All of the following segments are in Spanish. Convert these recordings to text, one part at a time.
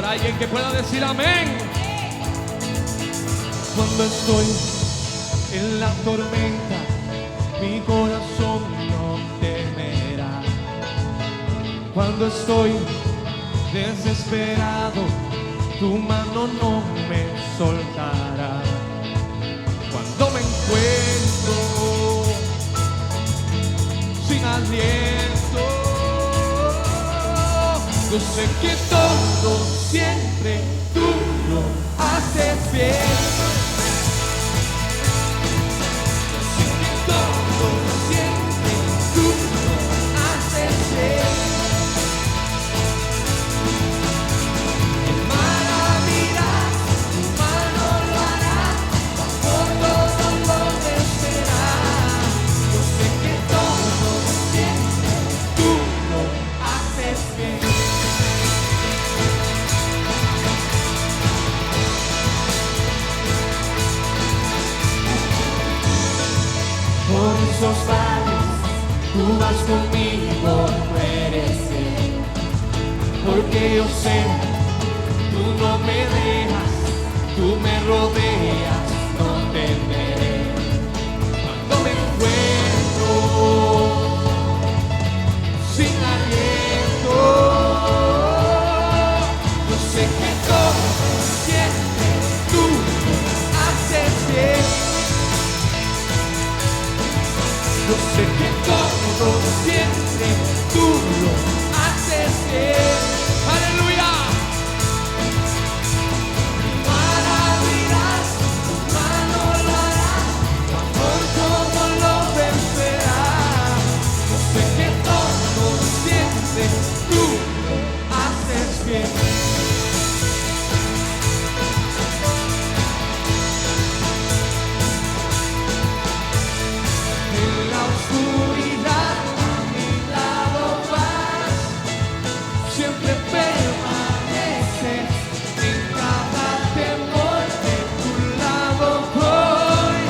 ¿Habrá alguien que pueda decir amén? Cuando estoy en la tormenta, mi corazón no temerá. Cuando estoy desesperado, tu mano no me soltará. Cuando me encuentro sin aliento, yo sé que todo siempre tú lo haces bien. Yo sé que todo siempre tú lo haces bien. En maravillas tu mano lo hará, por todo lo vencerá. Yo sé que todo siempre tú lo haces bien. Por esos valles tú vas conmigo, tú eres fiel. Porque yo sé, tú no me dejas, tú me rodeas, no temeré. Cuando me encuentro sin aliento, yo sé que todo siempre tú haces bien. Yo sé que todo siempre tú lo haces bien. ¡Aleluya! Maravillas, tu mano lo hará, tu amor todo lo vencerá. Yo sé que todo siempre tú lo haces bien. En la oscuridad a mi lado vas, siempre permaneces. En cada temor de tu lado voy,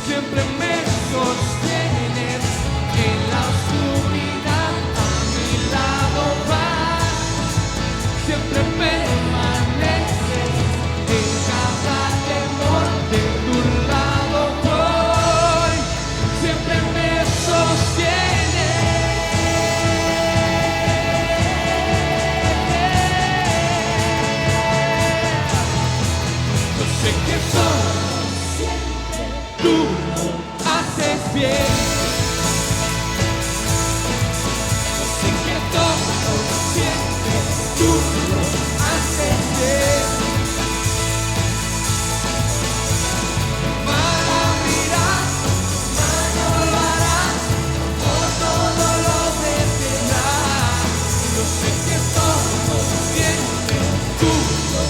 siempre me sostienes. En la oscuridad a mi lado vas, siempre permaneces. En cada temor de tu lado voy, siempre me sostienes. Yo sé que todo siempre tú lo haces bien. Yo sé que todo siempre tú lo haces bien. Maravillas, mano lo hará, por todo lo vencerá. Yo sé que todo siempre tú lo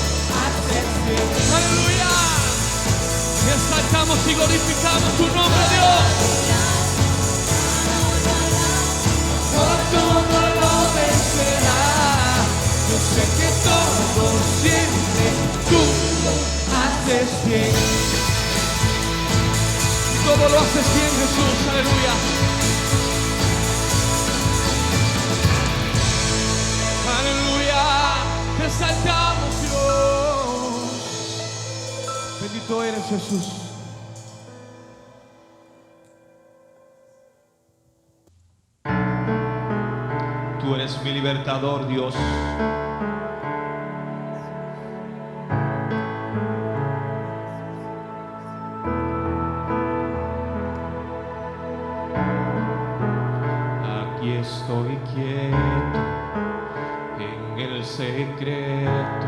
haces bien. ¡Aleluya! Y exaltamos y glorificamos tu nombre, Dios. Por todo lo vencerá. Yo sé que todo siempre tú lo haces bien. Y todo lo haces bien, Jesús. Aleluya. Aleluya. Te exaltamos, Dios. Bendito eres, Jesús. Tú eres mi libertador, Dios. Aquí estoy quieto en el secreto,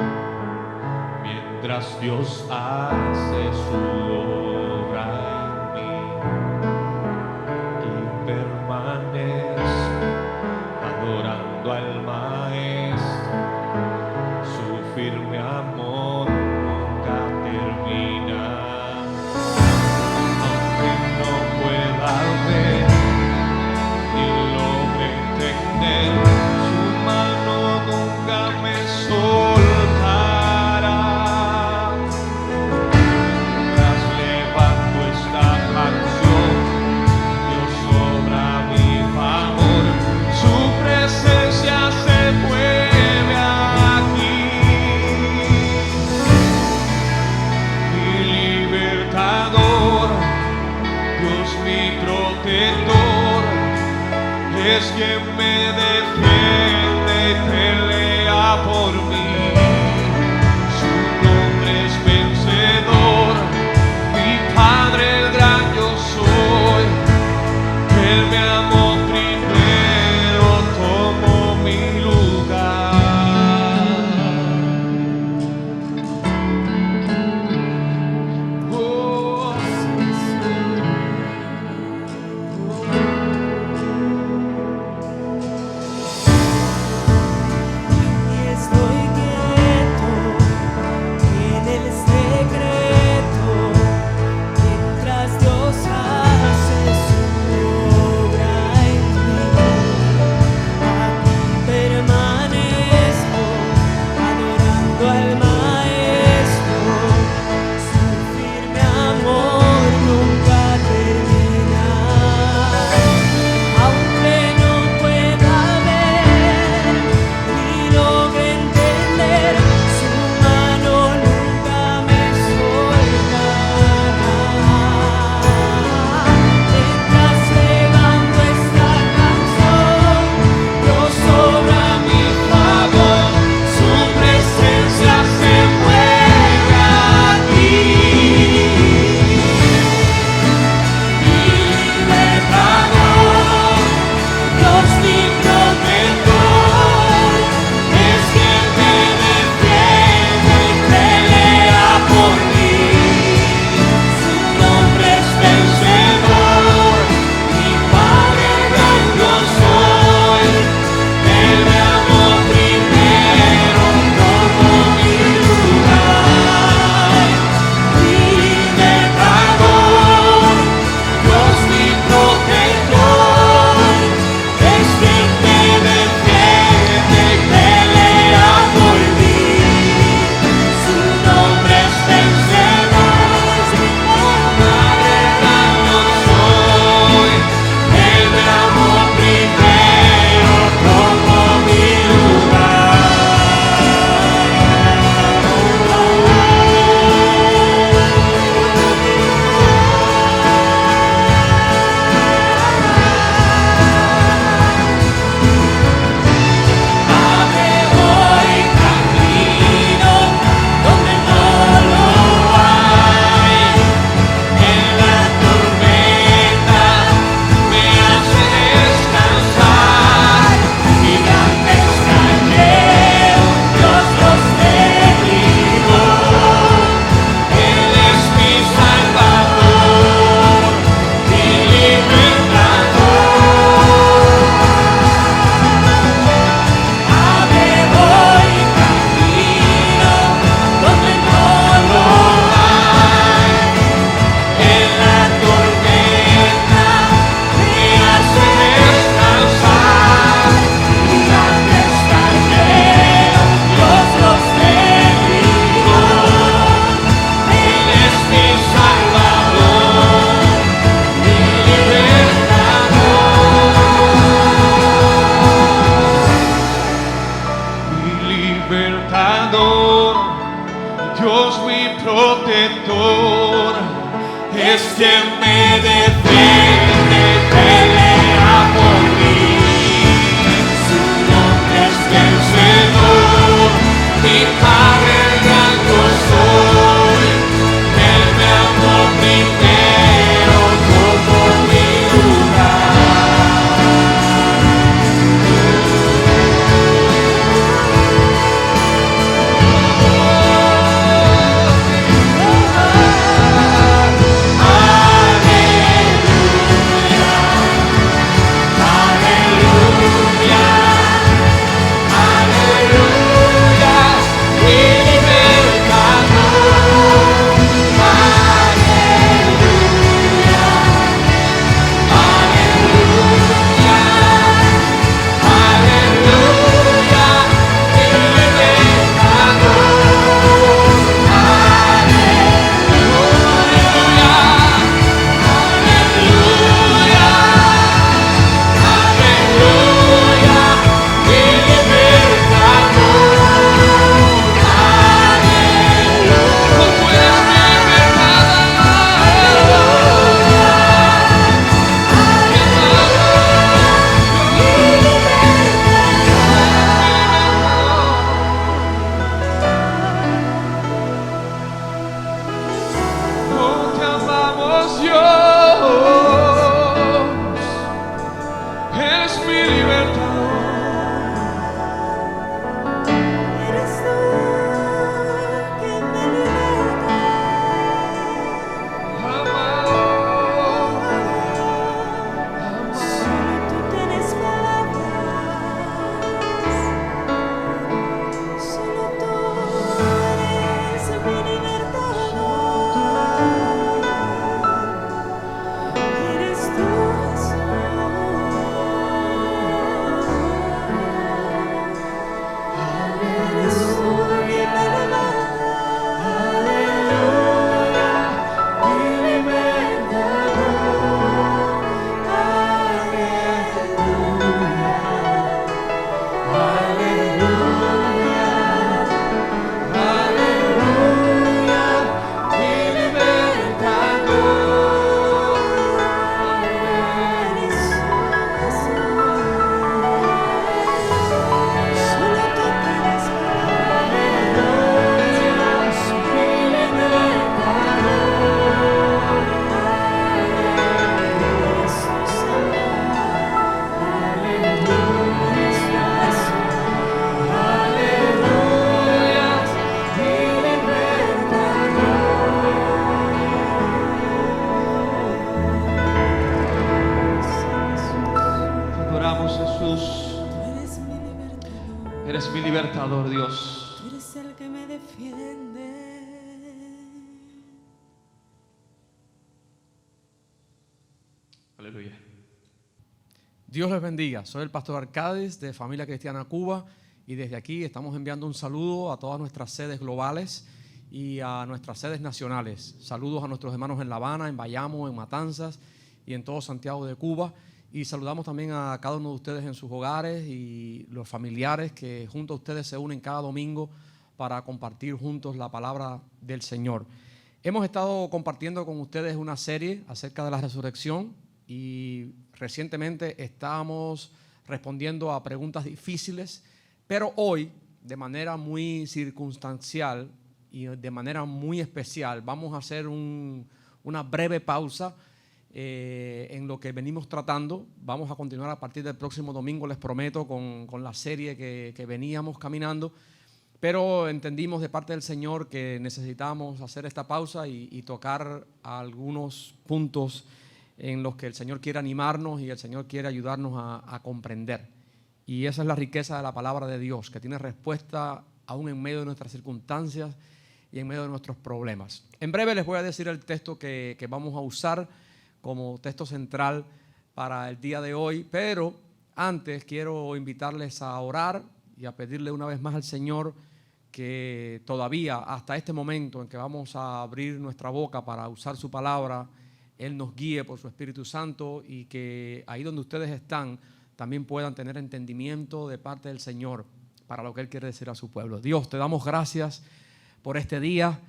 mientras Dios hace su obra en mí, y permanezco adorando al Maestro. Su firme amor nunca termina. Aunque no pueda ver ni logre entender, su mano nunca me soltará. Mientras levanto esta canción, Dios obra mi favor. Su presencia se mueve aquí. quien me defiende y pelea por mí. Su nombre es vencedor, mi Padre el gran yo soy. Él me amó primero, tomó mi lugar. Oh, Estoy quieto en el secreto, mientras Dios hace su obra en mí. Aquí permanezco, adorando al Maestro. Su firme amor nunca termina. Aunque no pueda ver ni logre entender, su mano nunca me soltará. Mientras llegando esta canción, Dios obra a mi favor, su presencia se mueve aquí. Mi libertador, Dios mi protector, es quien me defiende y pelea por mí. Su nombre es vencedor, mi Padre gran yo soy. Él me amó primero, tomó mi lugar. Mi libertador, Dios mi protector, es quien me defiende y pelea por mí. Su nombre es vencedor, mi Padre gran yo soy. Él me amó primero, tomó mi Abre hoy camino donde no lo hay. En la tormenta me hace descansar. Gigantes cayeron, Dios los derribó. Él es mi Salvador, mi libertador. Abre hoy camino donde no lo hay. En la tormenta me hace descansar. Gigantes cayeron, Dios los derribó. Él es mi Salvador, mi libertador, Dios mi protector, es quien me defiende y pelea por mí. Su nombre es vencedor, mi Padre gran yo soy. Él me amó primero, tomó mi lugar. Tú eres el que me defiende. Aleluya. Dios les bendiga. Soy el pastor Arcadis de Familia Cristiana Cuba y desde aquí estamos enviando un saludo a todas nuestras sedes globales y a nuestras sedes nacionales. Saludos a nuestros hermanos en La Habana, en Bayamo, en Matanzas y en todo Santiago de Cuba. Y saludamos también a cada uno de ustedes en sus hogares y los familiares que junto a ustedes se unen cada domingo para compartir juntos la palabra del Señor. Hemos estado compartiendo con ustedes una serie acerca de la resurrección y recientemente estamos respondiendo a preguntas difíciles, pero hoy, de manera muy circunstancial y de manera muy especial, vamos a hacer una breve pausa en lo que venimos tratando. Vamos a continuar a partir del próximo domingo, les prometo, con la serie que veníamos caminando, pero entendimos de parte del Señor que necesitamos hacer esta pausa y tocar algunos puntos en los que el Señor quiere animarnos y el Señor quiere ayudarnos a comprender. Y esa es la riqueza de la palabra de Dios, que tiene respuesta aún en medio de nuestras circunstancias y en medio de nuestros problemas. En breve les voy a decir el texto que vamos a usar como texto central para el día de hoy, pero antes quiero invitarles a orar y a pedirle una vez más al Señor que todavía hasta este momento en que vamos a abrir nuestra boca para usar su palabra, Él nos guíe por su Espíritu Santo y que ahí donde ustedes están también puedan tener entendimiento de parte del Señor para lo que Él quiere decir a su pueblo. Dios, te damos gracias por este día,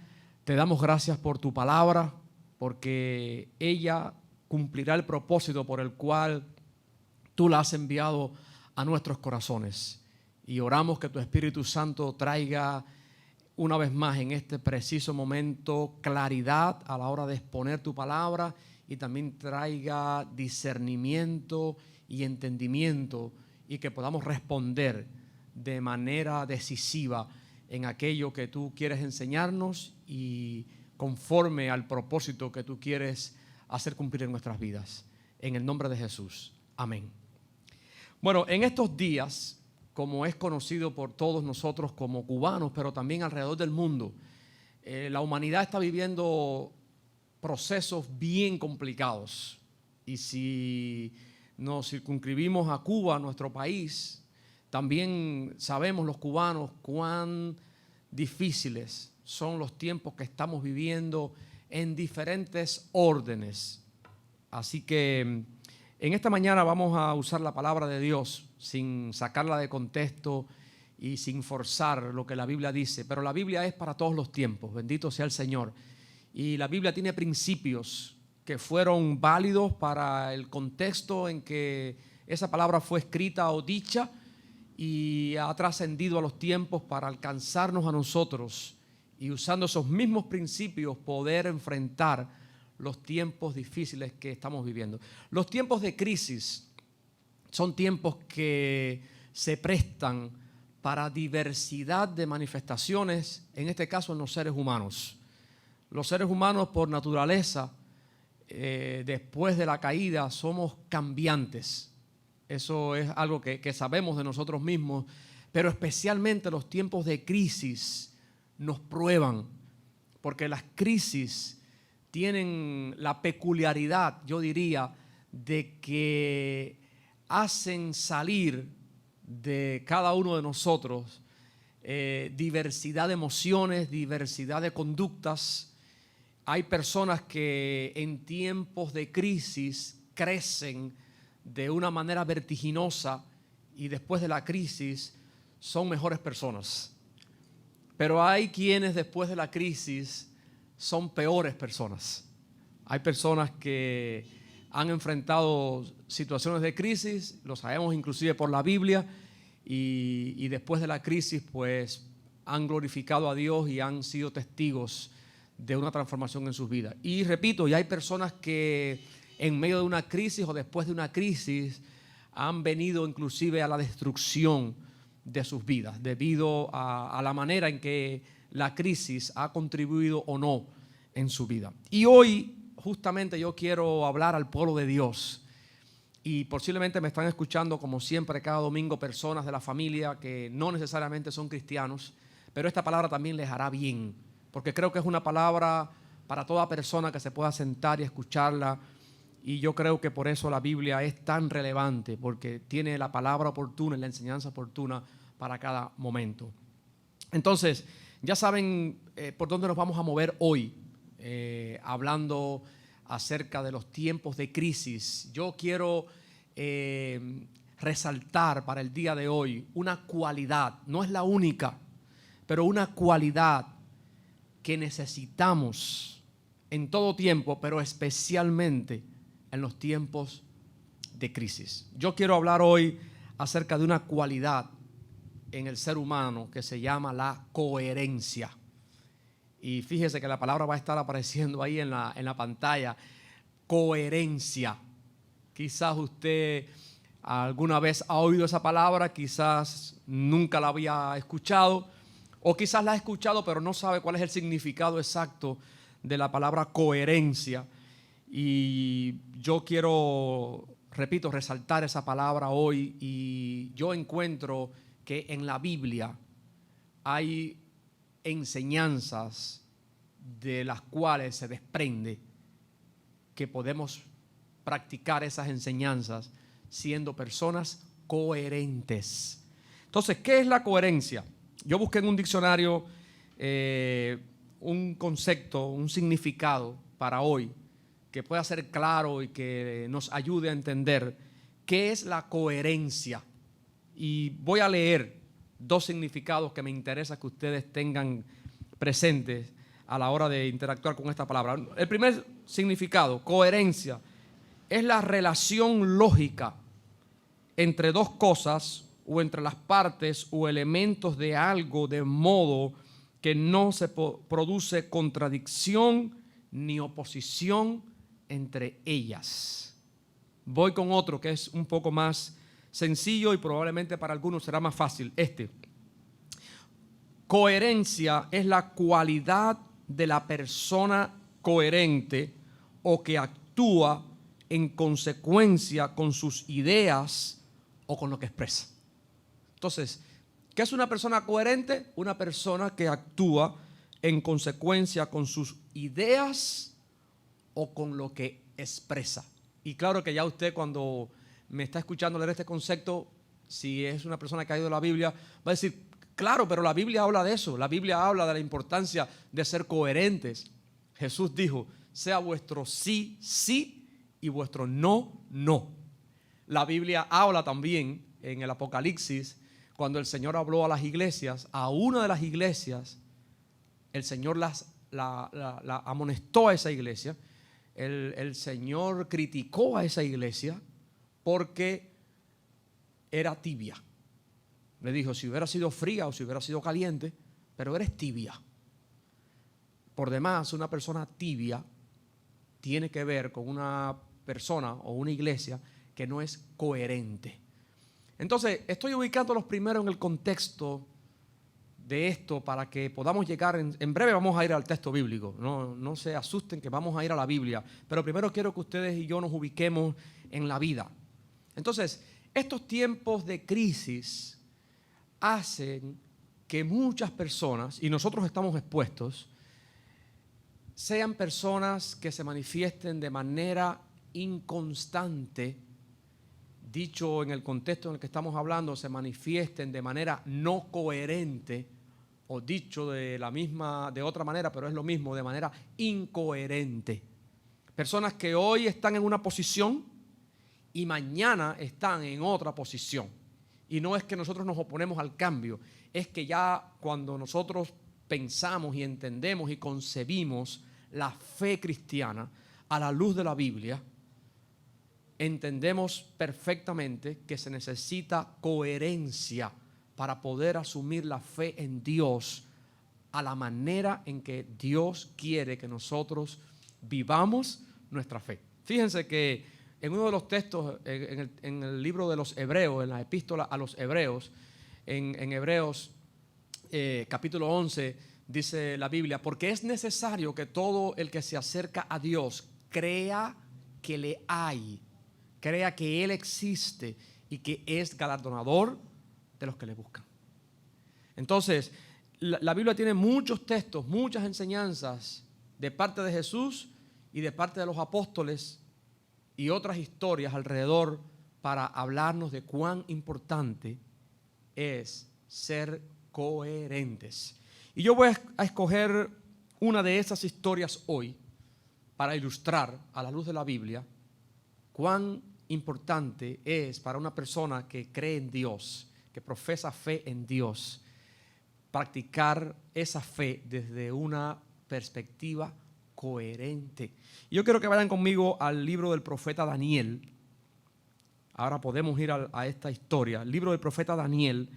te damos gracias por tu palabra, porque ella cumplirá el propósito por el cual tú la has enviado a nuestros corazones. Y oramos que tu Espíritu Santo traiga una vez más en este preciso momento claridad a la hora de exponer tu palabra y también traiga discernimiento y entendimiento y que podamos responder de manera decisiva en aquello que tú quieres enseñarnos y conforme al propósito que tú quieres hacer cumplir en nuestras vidas. En el nombre de Jesús. Amén. Bueno, en estos días, como es conocido por todos nosotros como cubanos, pero también alrededor del mundo, la humanidad está viviendo procesos bien complicados. Y si nos circunscribimos a Cuba, nuestro país, también sabemos los cubanos cuán difíciles son los tiempos que estamos viviendo en diferentes órdenes. Así que en esta mañana vamos a usar la palabra de Dios sin sacarla de contexto y sin forzar lo que la Biblia dice. Pero la Biblia es para todos los tiempos, bendito sea el Señor. Y la Biblia tiene principios que fueron válidos para el contexto en que esa palabra fue escrita o dicha y ha trascendido a los tiempos para alcanzarnos a nosotros y usando esos mismos principios poder enfrentar los tiempos difíciles que estamos viviendo. Los tiempos de crisis son tiempos que se prestan para diversidad de manifestaciones, en este caso en los seres humanos. Los seres humanos por naturaleza, después de la caída, somos cambiantes. Eso es algo que sabemos de nosotros mismos, pero especialmente los tiempos de crisis nos prueban, porque las crisis tienen la peculiaridad, yo diría, de que hacen salir de cada uno de nosotros diversidad de emociones, diversidad de conductas. Hay personas que en tiempos de crisis crecen de una manera vertiginosa y después de la crisis son mejores personas. Pero hay quienes después de la crisis son peores personas. Hay personas que han enfrentado situaciones de crisis, lo sabemos inclusive por la Biblia, y después de la crisis pues han glorificado a Dios y han sido testigos de una transformación en sus vidas. Y repito, ya hay personas que en medio de una crisis o después de una crisis han venido inclusive a la destrucción de sus vidas debido a la manera en que la crisis ha contribuido o no en su vida. Y hoy justamente yo quiero hablar al pueblo de Dios. Y posiblemente me están escuchando como siempre cada domingo personas de la familia que no necesariamente son cristianos, pero esta palabra también les hará bien, porque creo que es una palabra para toda persona que se pueda sentar y escucharla. Y yo creo que por eso la Biblia es tan relevante, porque tiene la palabra oportuna y la enseñanza oportuna para cada momento. Entonces, ya saben por dónde nos vamos a mover hoy, hablando acerca de los tiempos de crisis. Yo quiero resaltar para el día de hoy una cualidad, no es la única, pero una cualidad que necesitamos en todo tiempo, pero especialmente en los tiempos de crisis. Yo quiero hablar hoy acerca de una cualidad en el ser humano que se llama la coherencia. Y fíjese que la palabra va a estar apareciendo ahí en la pantalla. Coherencia. Quizás usted alguna vez ha oído esa palabra, quizás nunca la había escuchado, o quizás la ha escuchado pero no sabe cuál es el significado exacto de la palabra coherencia. Y yo quiero, repito, resaltar esa palabra hoy. Y yo encuentro que en la Biblia hay enseñanzas de las cuales se desprende que podemos practicar esas enseñanzas siendo personas coherentes. Entonces, ¿qué es la coherencia? Yo busqué en un diccionario un concepto, un significado para hoy que pueda ser claro y que nos ayude a entender qué es la coherencia. Y voy a leer dos significados que me interesa que ustedes tengan presentes a la hora de interactuar con esta palabra. El primer significado, coherencia, es la relación lógica entre dos cosas o entre las partes o elementos de algo, de modo que no se produce contradicción ni oposición entre ellas. Voy con otro que es un poco más sencillo y probablemente para algunos será más fácil. Coherencia es la cualidad de la persona coherente o que actúa en consecuencia con sus ideas o con lo que expresa. Entonces, ¿qué es una persona coherente? Una persona que actúa en consecuencia con sus ideas o con lo que expresa. Y claro que ya usted, cuando me está escuchando leer este concepto, si es una persona que ha ido a la Biblia, va a decir, claro, pero la Biblia habla de eso. La Biblia habla de la importancia de ser coherentes. Jesús dijo, sea vuestro sí, sí y vuestro no, no. La Biblia habla también en el Apocalipsis, cuando el Señor habló a las iglesias, a una de las iglesias, el Señor la amonestó a esa iglesia. El Señor criticó a esa iglesia porque era tibia. Le dijo, si hubiera sido fría o si hubiera sido caliente, pero eres tibia. Por demás, una persona tibia tiene que ver con una persona o una iglesia que no es coherente. Entonces, estoy ubicándolos primero en el contexto de esto para que podamos llegar, en breve vamos a ir al texto bíblico, no se asusten que vamos a ir a la Biblia, pero primero quiero que ustedes y yo nos ubiquemos en la vida. Entonces, estos tiempos de crisis hacen que muchas personas, y nosotros estamos expuestos, sean personas que se manifiesten de manera inconstante. Dicho en el contexto en el que estamos hablando, se manifiesten de manera no coherente, o dicho de otra manera, pero es lo mismo, de manera incoherente. Personas que hoy están en una posición y mañana están en otra posición. Y no es que nosotros nos oponemos al cambio, es que ya cuando nosotros pensamos y entendemos y concebimos la fe cristiana a la luz de la Biblia, entendemos perfectamente que se necesita coherencia para poder asumir la fe en Dios a la manera en que Dios quiere que nosotros vivamos nuestra fe. Fíjense que en uno de los textos, en el libro de los Hebreos, en la epístola a los Hebreos, en Hebreos capítulo 11, dice la Biblia, porque es necesario que todo el que se acerca a Dios crea que le hay, crea que Él existe y que es galardonador de los que le buscan. Entonces, la Biblia tiene muchos textos, muchas enseñanzas de parte de Jesús y de parte de los apóstoles y otras historias alrededor para hablarnos de cuán importante es ser coherentes. Y yo voy a escoger una de esas historias hoy para ilustrar a la luz de la Biblia cuán importante es para una persona que cree en Dios, que profesa fe en Dios, practicar esa fe desde una perspectiva coherente. Yo quiero que vayan conmigo al libro del profeta Daniel. Ahora podemos ir a esta historia, el libro del profeta Daniel,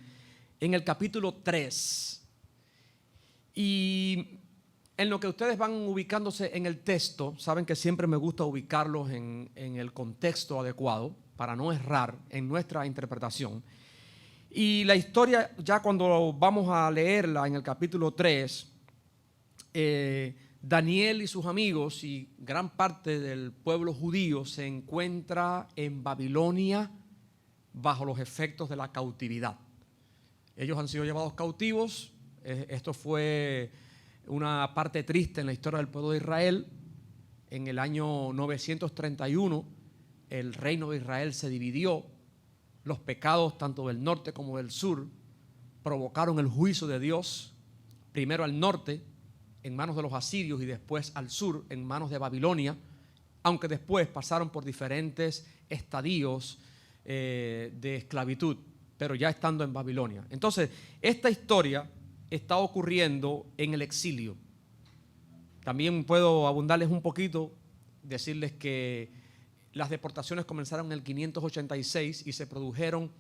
en el capítulo 3. Y en lo que ustedes van ubicándose en el texto, saben que siempre me gusta ubicarlos en el contexto adecuado para no errar en nuestra interpretación. Y la historia, ya cuando vamos a leerla en el capítulo 3, Daniel y sus amigos y gran parte del pueblo judío se encuentra en Babilonia bajo los efectos de la cautividad. Ellos han sido llevados cautivos. Esto fue una parte triste en la historia del pueblo de Israel. En el año 931 el reino de Israel se dividió. Los pecados tanto del norte como del sur provocaron el juicio de Dios, primero al norte en manos de los asirios y después al sur en manos de Babilonia, aunque después pasaron por diferentes estadios de esclavitud, pero ya estando en Babilonia. Entonces, esta historia está ocurriendo en el exilio. También puedo abundarles un poquito, decirles que las deportaciones comenzaron en el 586 y se produjeron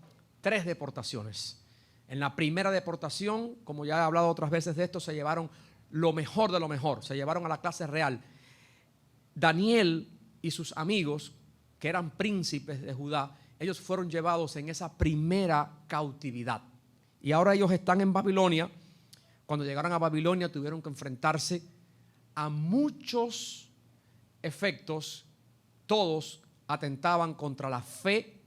3 deportaciones. En la primera deportación, como ya he hablado otras veces de esto, se llevaron lo mejor de lo mejor, se llevaron a la clase real. Daniel y sus amigos, que eran príncipes de Judá, ellos fueron llevados en esa primera cautividad. Y ahora ellos están en Babilonia. Cuando llegaron a Babilonia tuvieron que enfrentarse a muchos efectos. Todos atentaban contra la fe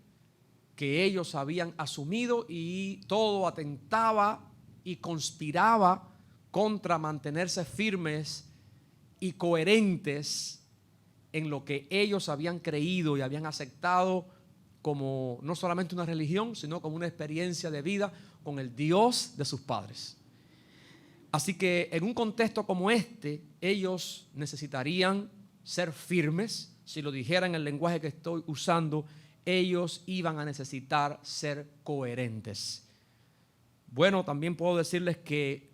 que ellos habían asumido y todo atentaba y conspiraba contra mantenerse firmes y coherentes en lo que ellos habían creído y habían aceptado como no solamente una religión, sino como una experiencia de vida con el Dios de sus padres. Así que en un contexto como este, ellos necesitarían ser firmes. Si lo dijera en el lenguaje que estoy usando, ellos iban a necesitar ser coherentes. Bueno, también puedo decirles que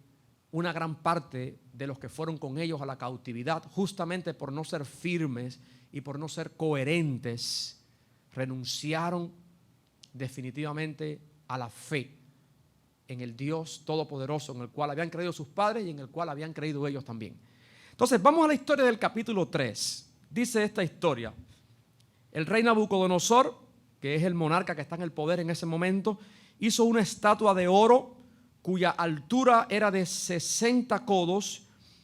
una gran parte de los que fueron con ellos a la cautividad, justamente por no ser firmes y por no ser coherentes, renunciaron definitivamente a la fe en el Dios Todopoderoso, en el cual habían creído sus padres y en el cual habían creído ellos también. Entonces, vamos a la historia del capítulo 3. Dice esta historia: el rey Nabucodonosor, que es el monarca que está en el poder en ese momento, hizo una estatua de oro cuya altura era de 60 codos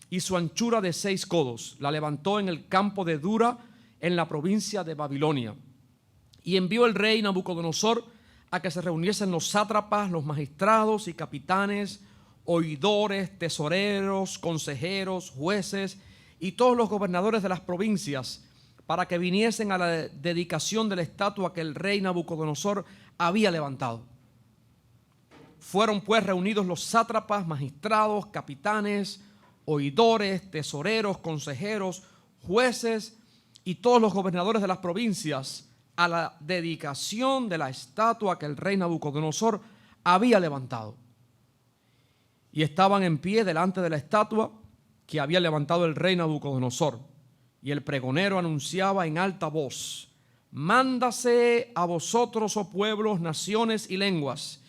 y su anchura de 6 codos. La levantó en el campo de Dura, en la provincia de Babilonia. Y envió el rey Nabucodonosor a que se reuniesen los sátrapas, los magistrados y capitanes, oidores, tesoreros, consejeros, jueces y todos los gobernadores de las provincias, para que viniesen a la dedicación de la estatua que el rey Nabucodonosor había levantado. Fueron pues reunidos los sátrapas, magistrados, capitanes, oidores, tesoreros, consejeros, jueces y todos los gobernadores de las provincias a la dedicación de la estatua que el rey Nabucodonosor había levantado. Y estaban en pie delante de la estatua que había levantado el rey Nabucodonosor. Y el pregonero anunciaba en alta voz: mándase a vosotros, oh pueblos, naciones y lenguas,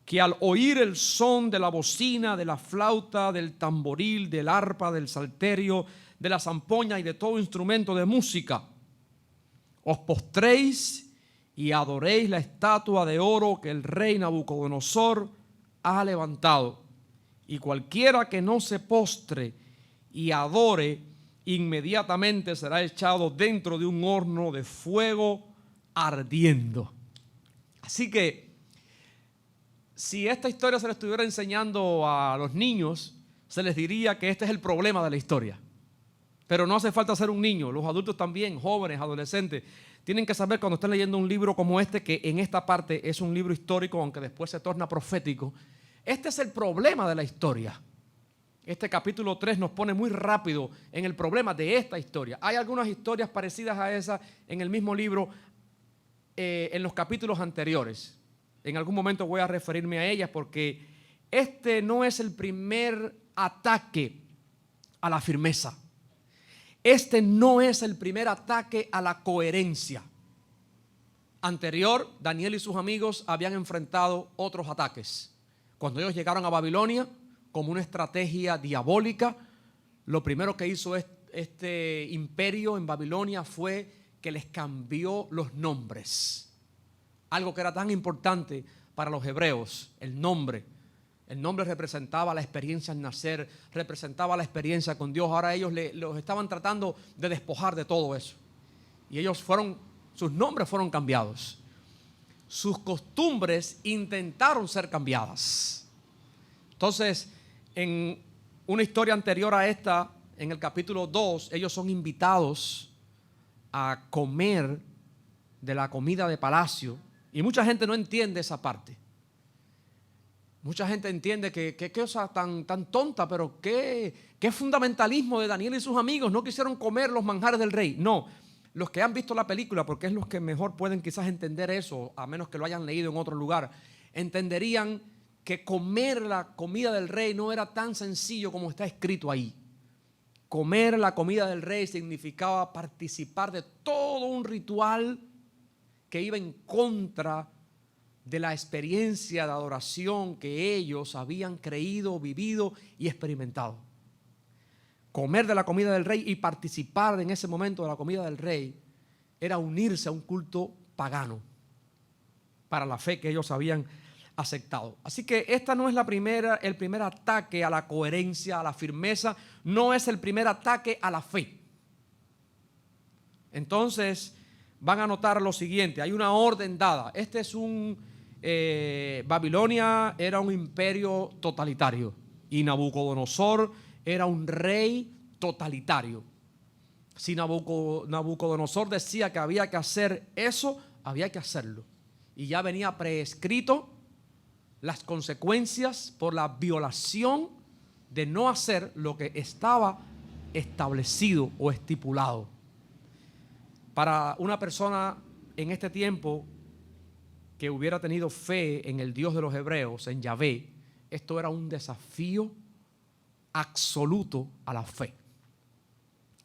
que al oír el son de la bocina, de la flauta, del tamboril, del arpa, del salterio, de la zampoña y de todo instrumento de música, os postréis y adoréis la estatua de oro que el rey Nabucodonosor ha levantado. Y cualquiera que no se postre y adore, inmediatamente será echado dentro de un horno de fuego ardiendo. Así que si esta historia se le estuviera enseñando a los niños, se les diría que este es el problema de la historia. Pero no hace falta ser un niño, los adultos también, jóvenes, adolescentes, tienen que saber cuando estén leyendo un libro como este, que en esta parte es un libro histórico, aunque después se torna profético. Este es el problema de la historia. Este capítulo 3 nos pone muy rápido en el problema de esta historia. Hay algunas historias parecidas a esa en el mismo libro, en los capítulos anteriores. En algún momento voy a referirme a ellas porque este no es el primer ataque a la firmeza. Este no es el primer ataque a la coherencia. Anterior, Daniel y sus amigos habían enfrentado otros ataques. Cuando ellos llegaron a Babilonia, como una estrategia diabólica, lo primero que hizo este imperio en Babilonia fue que les cambió los nombres. Algo que era tan importante para los hebreos, el nombre. El nombre representaba la experiencia al nacer, representaba la experiencia con Dios. Ahora ellos los estaban tratando de despojar de todo eso. Y sus nombres fueron cambiados. Sus costumbres intentaron ser cambiadas. Entonces, en una historia anterior a esta, en el capítulo 2, ellos son invitados a comer de la comida de palacio. Y mucha gente no entiende esa parte. Mucha gente entiende que qué cosa tan tonta, pero qué fundamentalismo de Daniel y sus amigos. No quisieron comer los manjares del rey. No, los que han visto la película, porque es los que mejor pueden quizás entender eso, a menos que lo hayan leído en otro lugar, entenderían que comer la comida del rey no era tan sencillo como está escrito ahí. Comer la comida del rey significaba participar de todo un ritual que iba en contra de la experiencia de adoración que ellos habían creído, vivido y experimentado. Comer de la comida del rey y participar en ese momento de la comida del rey era unirse a un culto pagano para la fe que ellos habían aceptado. Así que esta no es el primer ataque a la coherencia, a la firmeza, no es el primer ataque a la fe. Entonces van a notar lo siguiente, hay una orden dada. Babilonia era un imperio totalitario y Nabucodonosor era un rey totalitario. Si Nabucodonosor decía que había que hacer eso, había que hacerlo. Y ya venía prescrito las consecuencias por la violación de no hacer lo que estaba establecido o estipulado. Para una persona en este tiempo que hubiera tenido fe en el Dios de los hebreos, en Yahvé, esto era un desafío absoluto a la fe.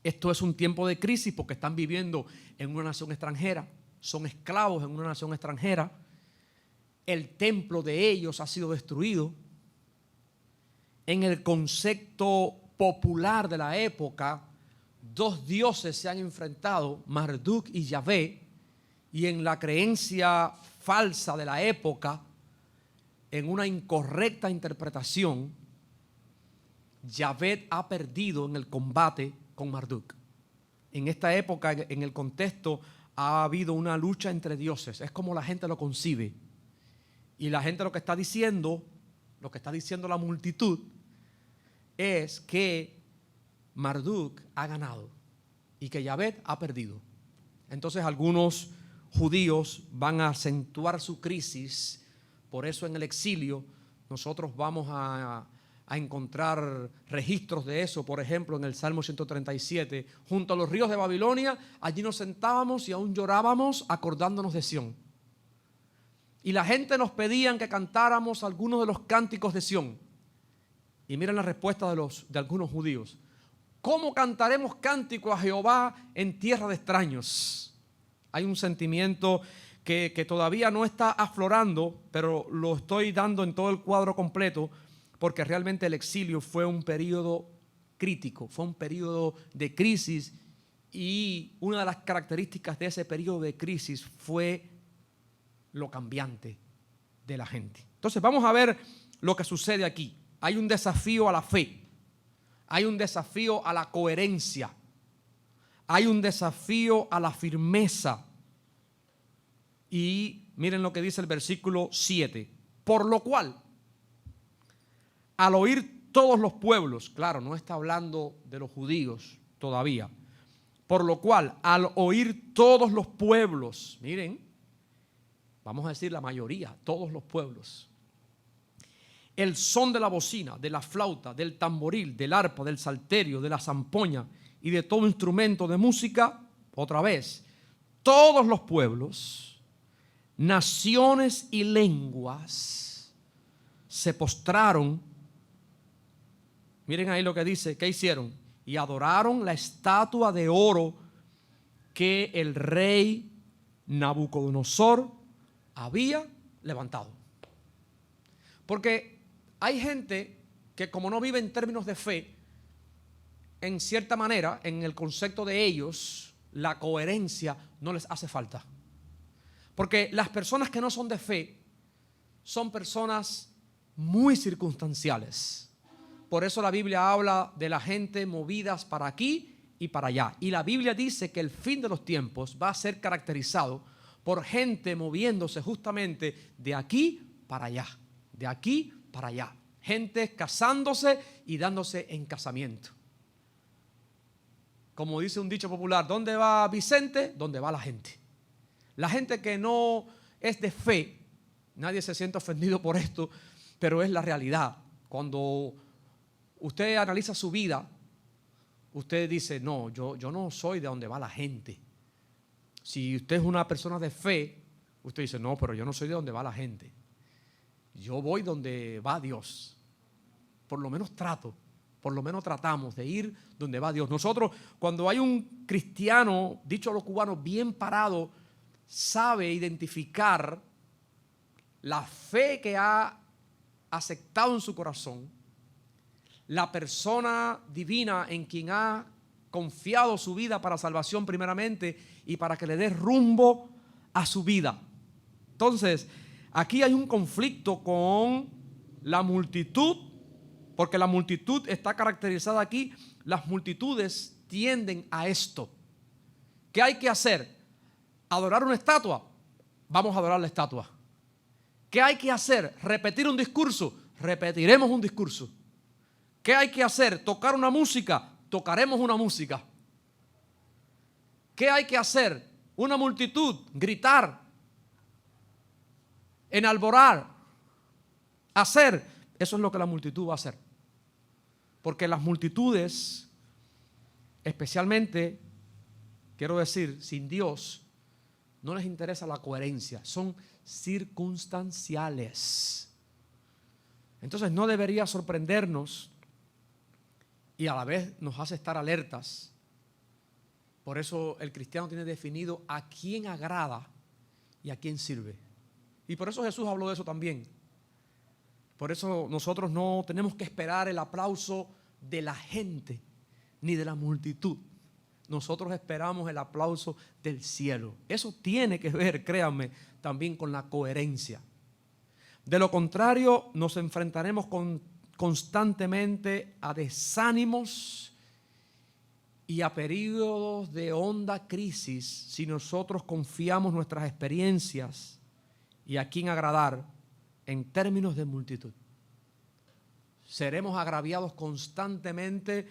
Esto es un tiempo de crisis porque están viviendo en una nación extranjera, son esclavos en una nación extranjera, el templo de ellos ha sido destruido. En el concepto popular de la época, dos dioses se han enfrentado, Marduk y Yahvé, y en la creencia falsa de la época, en una incorrecta interpretación, Yahvé ha perdido en el combate con Marduk. En esta época, en el contexto, ha habido una lucha entre dioses. Es como la gente lo concibe. Y la gente lo que está diciendo la multitud, es que Marduk ha ganado y que Yahvé ha perdido. Entonces algunos judíos van a acentuar su crisis. Por eso en el exilio nosotros vamos a encontrar registros de eso. Por ejemplo, en el Salmo 137, junto a los ríos de Babilonia, allí nos sentábamos y aún llorábamos acordándonos de Sión. Y la gente nos pedían que cantáramos algunos de los cánticos de Sión. Y miren la respuesta de algunos judíos. ¿Cómo cantaremos cántico a Jehová en tierra de extraños? Hay un sentimiento que todavía no está aflorando, pero lo estoy dando en todo el cuadro completo, porque realmente el exilio fue un periodo crítico, fue un periodo de crisis, y una de las características de ese periodo de crisis fue lo cambiante de la gente. Entonces vamos a ver lo que sucede aquí. Hay un desafío a la fe, hay un desafío a la coherencia, hay un desafío a la firmeza. Y miren lo que dice el versículo 7. Por lo cual, al oír todos los pueblos, claro, no está hablando de los judíos todavía, por lo cual, al oír todos los pueblos, miren, vamos a decir la mayoría, todos los pueblos, el son de la bocina, de la flauta, del tamboril, del arpa, del salterio, de la zampoña y de todo instrumento de música, otra vez, todos los pueblos, naciones y lenguas se postraron. Miren ahí lo que dice, ¿qué hicieron? Y adoraron la estatua de oro que el rey Nabucodonosor había levantado. Porque hay gente que, como no vive en términos de fe, en cierta manera, en el concepto de ellos, la coherencia no les hace falta. Porque las personas que no son de fe son personas muy circunstanciales. Por eso la Biblia habla de la gente movidas para aquí y para allá. Y la Biblia dice que el fin de los tiempos va a ser caracterizado por gente moviéndose justamente de aquí para allá. De aquí para allá. Gente casándose y dándose en casamiento. Como dice un dicho popular, ¿dónde va Vicente? ¿Dónde va la gente? La gente que no es de fe, nadie se siente ofendido por esto, pero es la realidad. Cuando usted analiza su vida, usted dice, no, yo no soy de donde va la gente. Si usted es una persona de fe, usted dice, no, pero yo no soy de donde va la gente. Yo voy donde va Dios. Por lo menos por lo menos tratamos de ir donde va Dios. Nosotros, cuando hay un cristiano, dicho a los cubanos, bien parado, sabe identificar la fe que ha aceptado en su corazón, la persona divina en quien ha confiado su vida para salvación primeramente y para que le dé rumbo a su vida. Entonces, aquí hay un conflicto con la multitud, porque la multitud está caracterizada aquí. Las multitudes tienden a esto. ¿Qué hay que hacer? ¿Adorar una estatua? Vamos a adorar la estatua. ¿Qué hay que hacer? ¿Repetir un discurso? Repetiremos un discurso. ¿Qué hay que hacer? ¿Tocar una música? Tocaremos una música. ¿Qué hay que hacer? Una multitud, gritar, enalborar, hacer. Eso es lo que la multitud va a hacer. Porque las multitudes, especialmente, quiero decir, sin Dios, no les interesa la coherencia, son circunstanciales. Entonces no debería sorprendernos y a la vez nos hace estar alertas. Por eso el cristiano tiene definido a quién agrada y a quién sirve. Y por eso Jesús habló de eso también. Por eso nosotros no tenemos que esperar el aplauso de la gente ni de la multitud. Nosotros esperamos el aplauso del cielo. Eso tiene que ver, créanme, también con la coherencia. De lo contrario, nos enfrentaremos constantemente a desánimos y a periodos de honda crisis si nosotros confiamos nuestras experiencias y a quién agradar en términos de multitud. Seremos agraviados constantemente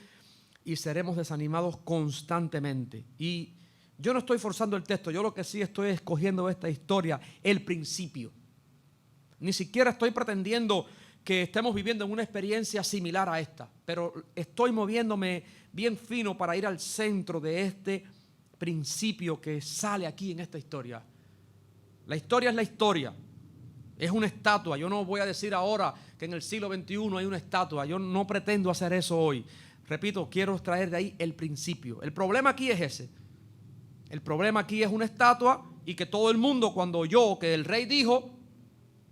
y seremos desanimados constantemente. Y yo no estoy forzando el texto, yo lo que sí estoy escogiendo de esta historia, el principio. Ni siquiera estoy pretendiendo que estemos viviendo en una experiencia similar a esta, pero estoy moviéndome bien fino para ir al centro de este principio que sale aquí en esta historia. La historia es la historia. Es una estatua. Yo no voy a decir ahora que en el siglo XXI hay una estatua. Yo no pretendo hacer eso hoy. Repito, quiero extraer de ahí el principio. El problema aquí es ese. El problema aquí es una estatua y que todo el mundo, cuando oyó que el rey dijo,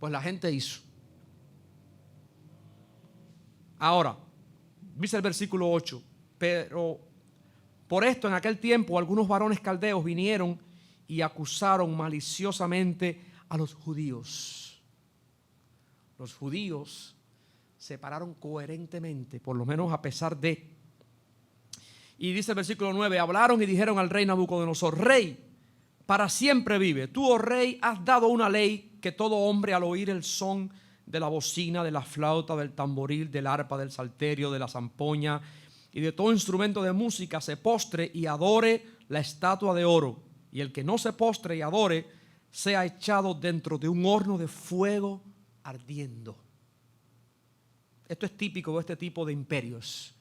pues la gente hizo. Ahora, dice el versículo 8, pero por esto en aquel tiempo algunos varones caldeos vinieron y acusaron maliciosamente a los judíos. Los judíos se pararon coherentemente, por lo menos a pesar de. Y dice el versículo 9, hablaron y dijeron al rey Nabucodonosor, rey, para siempre vive. Tú, oh rey, has dado una ley que todo hombre al oír el son de la bocina, de la flauta, del tamboril, del arpa, del salterio, de la zampoña y de todo instrumento de música se postre y adore la estatua de oro. Y el que no se postre y adore sea echado dentro de un horno de fuego ardiendo. Esto es típico de este tipo de imperios.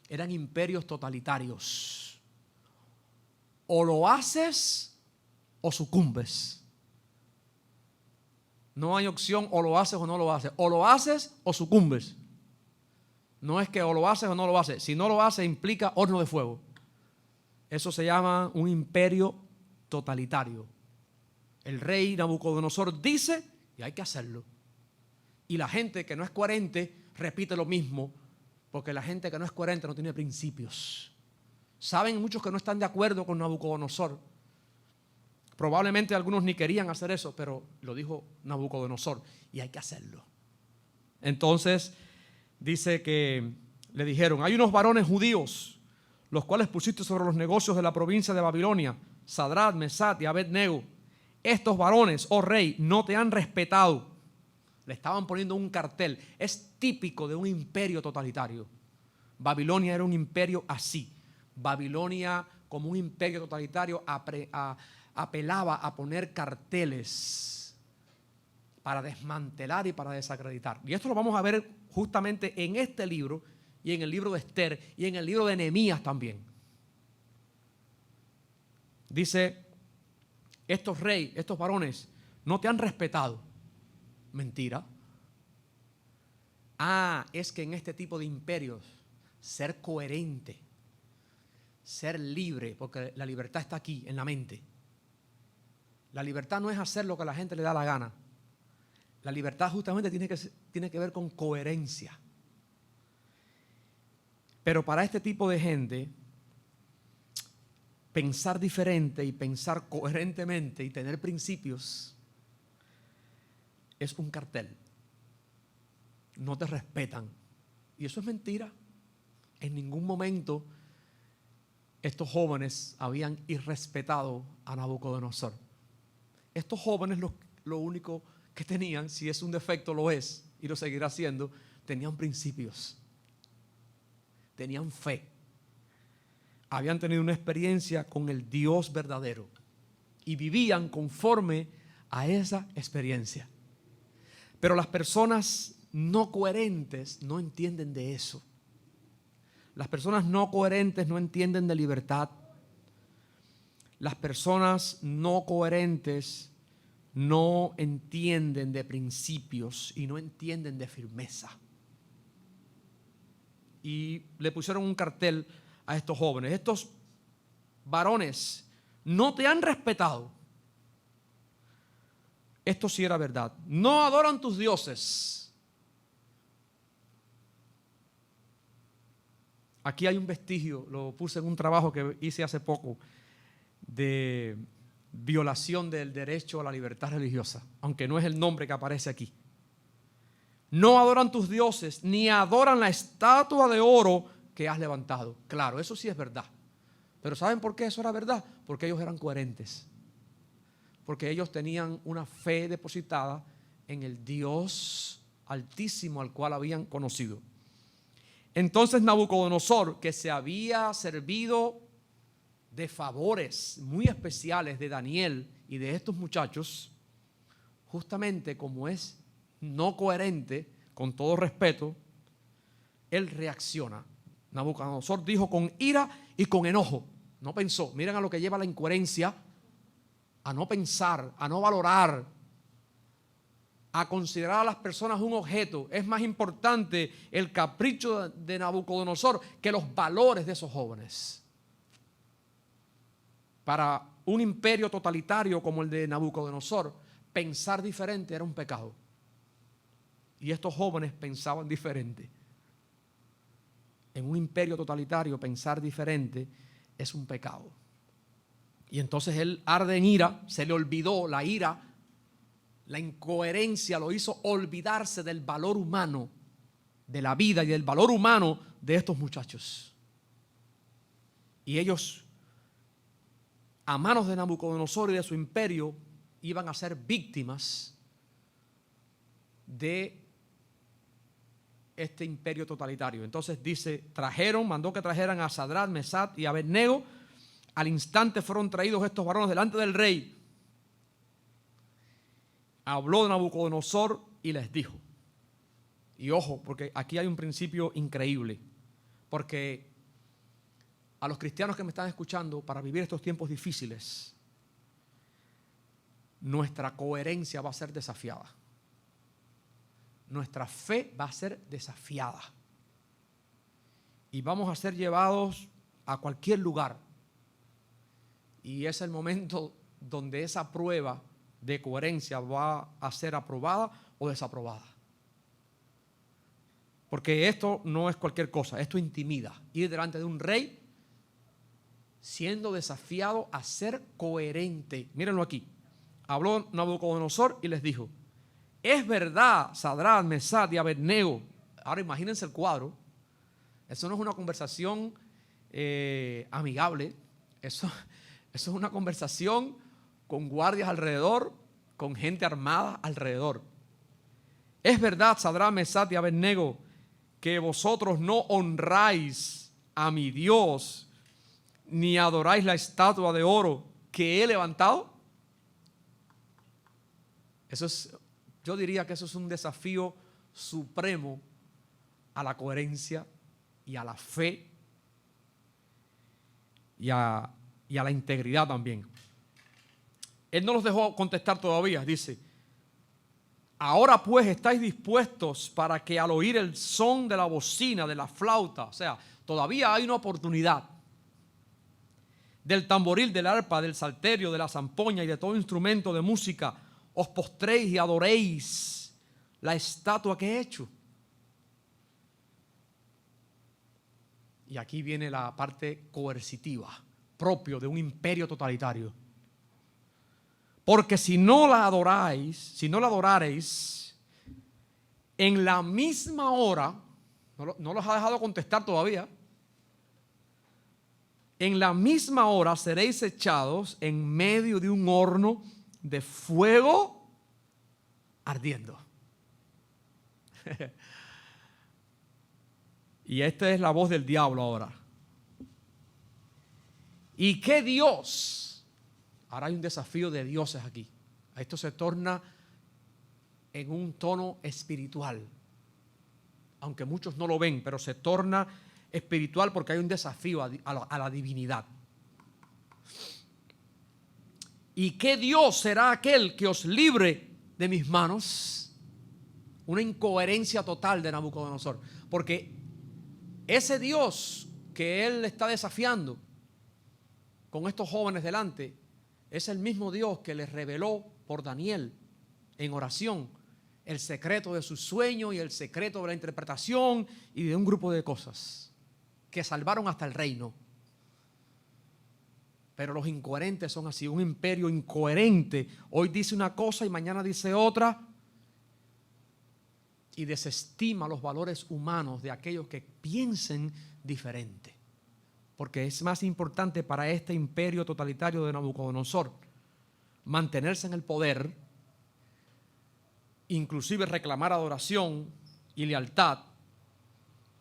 Eran imperios totalitarios. O lo haces o sucumbes. No hay opción, o lo haces o no lo haces. O lo haces o sucumbes. No es que o lo haces o no lo haces. Si no lo haces implica horno de fuego. Eso se llama un imperio totalitario. El rey Nabucodonosor dice y hay que hacerlo. Y la gente que no es coherente repite lo mismo, porque la gente que no es coherente no tiene principios. Saben muchos que no están de acuerdo con Nabucodonosor. Probablemente algunos ni querían hacer eso, pero lo dijo Nabucodonosor y hay que hacerlo. Entonces dice que le dijeron: hay unos varones judíos, los cuales pusiste sobre los negocios de la provincia de Babilonia, Sadrach, Mesach y Abed-nego. Estos varones, oh rey, no te han respetado. Le estaban poniendo un cartel. Es típico de un imperio totalitario. Babilonia era un imperio así. Babilonia, como un imperio totalitario, apelaba a poner carteles para desmantelar y para desacreditar. Y esto lo vamos a ver justamente en este libro y en el libro de Esther y en el libro de Nehemías también. Dice: estos reyes, estos varones no te han respetado. Mentira. Es que en este tipo de imperios ser coherente, ser libre, porque la libertad está aquí en la mente. La libertad no es hacer lo que a la gente le da la gana. La libertad justamente tiene que ver con coherencia. Pero para este tipo de gente, pensar diferente y pensar coherentemente y tener principios es un cartel. No te respetan. Y eso es mentira. En ningún momento estos jóvenes habían irrespetado a Nabucodonosor. Estos jóvenes lo único que tenían, si es un defecto lo es y lo seguirá siendo, tenían principios. Tenían fe. Habían tenido una experiencia con el Dios verdadero y vivían conforme a esa experiencia. Pero las personas no coherentes no entienden de eso. Las personas no coherentes no entienden de libertad. Las personas no coherentes no entienden de principios y no entienden de firmeza. Y le pusieron un cartel a estos jóvenes: estos varones no te han respetado. Esto sí era verdad. No adoran tus dioses. Aquí hay un vestigio, lo puse en un trabajo que hice hace poco, de violación del derecho a la libertad religiosa, aunque no es el nombre que aparece aquí. No adoran tus dioses, ni adoran la estatua de oro que has levantado. Claro, eso sí es verdad. Pero ¿saben por qué eso era verdad? Porque ellos eran coherentes. Porque ellos tenían una fe depositada en el Dios altísimo al cual habían conocido. Entonces Nabucodonosor, que se había servido de favores muy especiales de Daniel y de estos muchachos, justamente como es no coherente, con todo respeto, él reacciona. Nabucodonosor dijo con ira y con enojo. No pensó. Miren a lo que lleva la incoherencia: a no pensar, a no valorar, a considerar a las personas un objeto. Es más importante el capricho de Nabucodonosor que los valores de esos jóvenes. Para un imperio totalitario como el de Nabucodonosor, pensar diferente era un pecado. Y estos jóvenes pensaban diferente. En un imperio totalitario, pensar diferente es un pecado. Y entonces él arde en ira, se le olvidó la ira, la incoherencia lo hizo olvidarse del valor humano, de la vida y del valor humano de estos muchachos. Y ellos, a manos de Nabucodonosor y de su imperio, iban a ser víctimas de este imperio totalitario. Entonces dice, mandó que trajeran a Sadrad, Mesach y Abednego. Al instante fueron traídos estos varones delante del rey. Habló Nabucodonosor y les dijo. Y ojo, porque aquí hay un principio increíble. Porque a los cristianos que me están escuchando, para vivir estos tiempos difíciles, nuestra coherencia va a ser desafiada. Nuestra fe va a ser desafiada. Y vamos a ser llevados a cualquier lugar. Y es el momento donde esa prueba de coherencia va a ser aprobada o desaprobada. Porque esto no es cualquier cosa, esto intimida. Ir delante de un rey siendo desafiado a ser coherente. Mírenlo aquí. Habló Nabucodonosor y les dijo, es verdad, Sadrad, Mesach y Abednego. Ahora imagínense el cuadro. Eso no es una conversación amigable. Eso es una conversación con guardias alrededor, con gente armada alrededor. Es verdad, Sadrad, Mesach y Abednego, que vosotros no honráis a mi Dios, ni adoráis la estatua de oro que he levantado. Yo diría que eso es un desafío supremo a la coherencia y a la fe y a la integridad también. Él no los dejó contestar todavía, dice, ahora pues estáis dispuestos para que al oír el son de la bocina, de la flauta, o sea, todavía hay una oportunidad, del tamboril, del arpa, del salterio, de la zampoña y de todo instrumento de música, os postréis y adoréis la estatua que he hecho. Y aquí viene la parte coercitiva, propio de un imperio totalitario. Porque si no la adoraréis, en la misma hora, no los ha dejado contestar todavía, en la misma hora seréis echados en medio de un horno de fuego ardiendo. Y esta es la voz del diablo ahora. ¿Y qué Dios? Ahora hay un desafío de dioses aquí. Esto se torna en un tono espiritual. Aunque muchos no lo ven, pero se torna espiritual porque hay un desafío a la divinidad. ¿Y qué Dios será aquel que os libre de mis manos? Una incoherencia total de Nabucodonosor. Porque ese Dios que él está desafiando con estos jóvenes delante es el mismo Dios que les reveló por Daniel en oración el secreto de su sueño y el secreto de la interpretación y de un grupo de cosas que salvaron hasta el reino. Pero los incoherentes son así, un imperio incoherente. Hoy dice una cosa y mañana dice otra y desestima los valores humanos de aquellos que piensen diferente. Porque es más importante para este imperio totalitario de Nabucodonosor mantenerse en el poder, inclusive reclamar adoración y lealtad.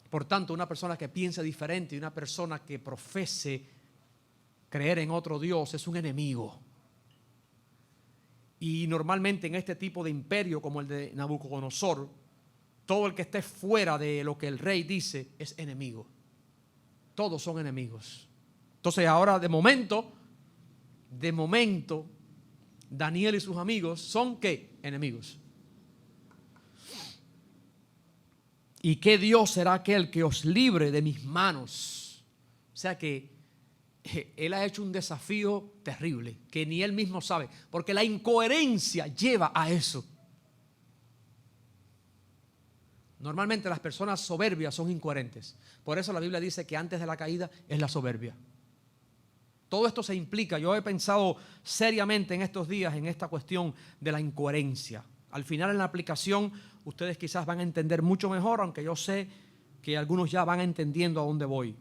Por tanto, una persona que piense diferente y una persona que profese creer en otro Dios es un enemigo. Y normalmente en este tipo de imperio como el de Nabucodonosor, todo el que esté fuera de lo que el rey dice es enemigo. Todos son enemigos. Entonces ahora de momento, Daniel y sus amigos son ¿qué? Enemigos. ¿Y qué Dios será aquel que os libre de mis manos? O sea que él ha hecho un desafío terrible que ni él mismo sabe, porque la incoherencia lleva a eso. Normalmente las personas soberbias son incoherentes. Por eso la Biblia dice que antes de la caída es la soberbia. Todo esto se implica. Yo he pensado seriamente en estos días en esta cuestión de la incoherencia. Al final en la aplicación ustedes quizás van a entender mucho mejor, aunque yo sé que algunos ya van entendiendo a dónde voy.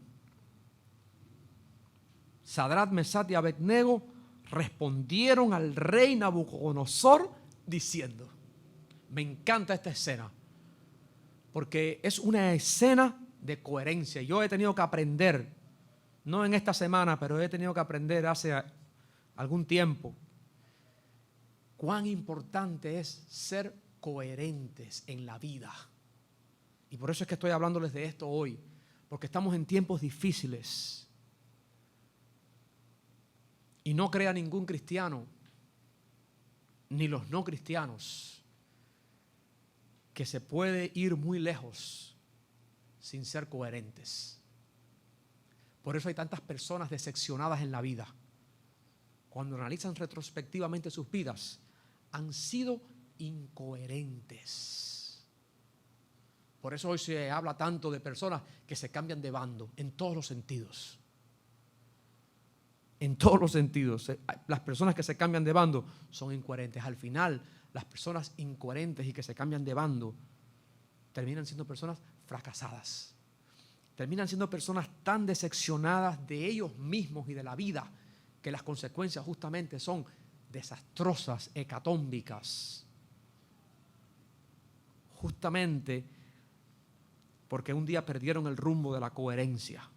Sadrad, Mesach y Abednego respondieron al rey Nabucodonosor diciendo, Me encanta esta escena, porque es una escena de coherencia. Yo he tenido que aprender, no en esta semana, pero he tenido que aprender hace algún tiempo, cuán importante es ser coherentes en la vida. Y por eso es que estoy hablándoles de esto hoy, porque estamos en tiempos difíciles. Y no crea ningún cristiano, ni los no cristianos, que se puede ir muy lejos sin ser coherentes. Por eso hay tantas personas decepcionadas en la vida. Cuando analizan retrospectivamente sus vidas, han sido incoherentes. Por eso hoy se habla tanto de personas que se cambian de bando en todos los sentidos. En todos los sentidos. Las personas que se cambian de bando son incoherentes. Al final, las personas incoherentes y que se cambian de bando terminan siendo personas fracasadas. Terminan siendo personas tan decepcionadas de ellos mismos y de la vida que las consecuencias justamente son desastrosas, hecatómbicas. Justamente porque un día perdieron el rumbo de la coherencia.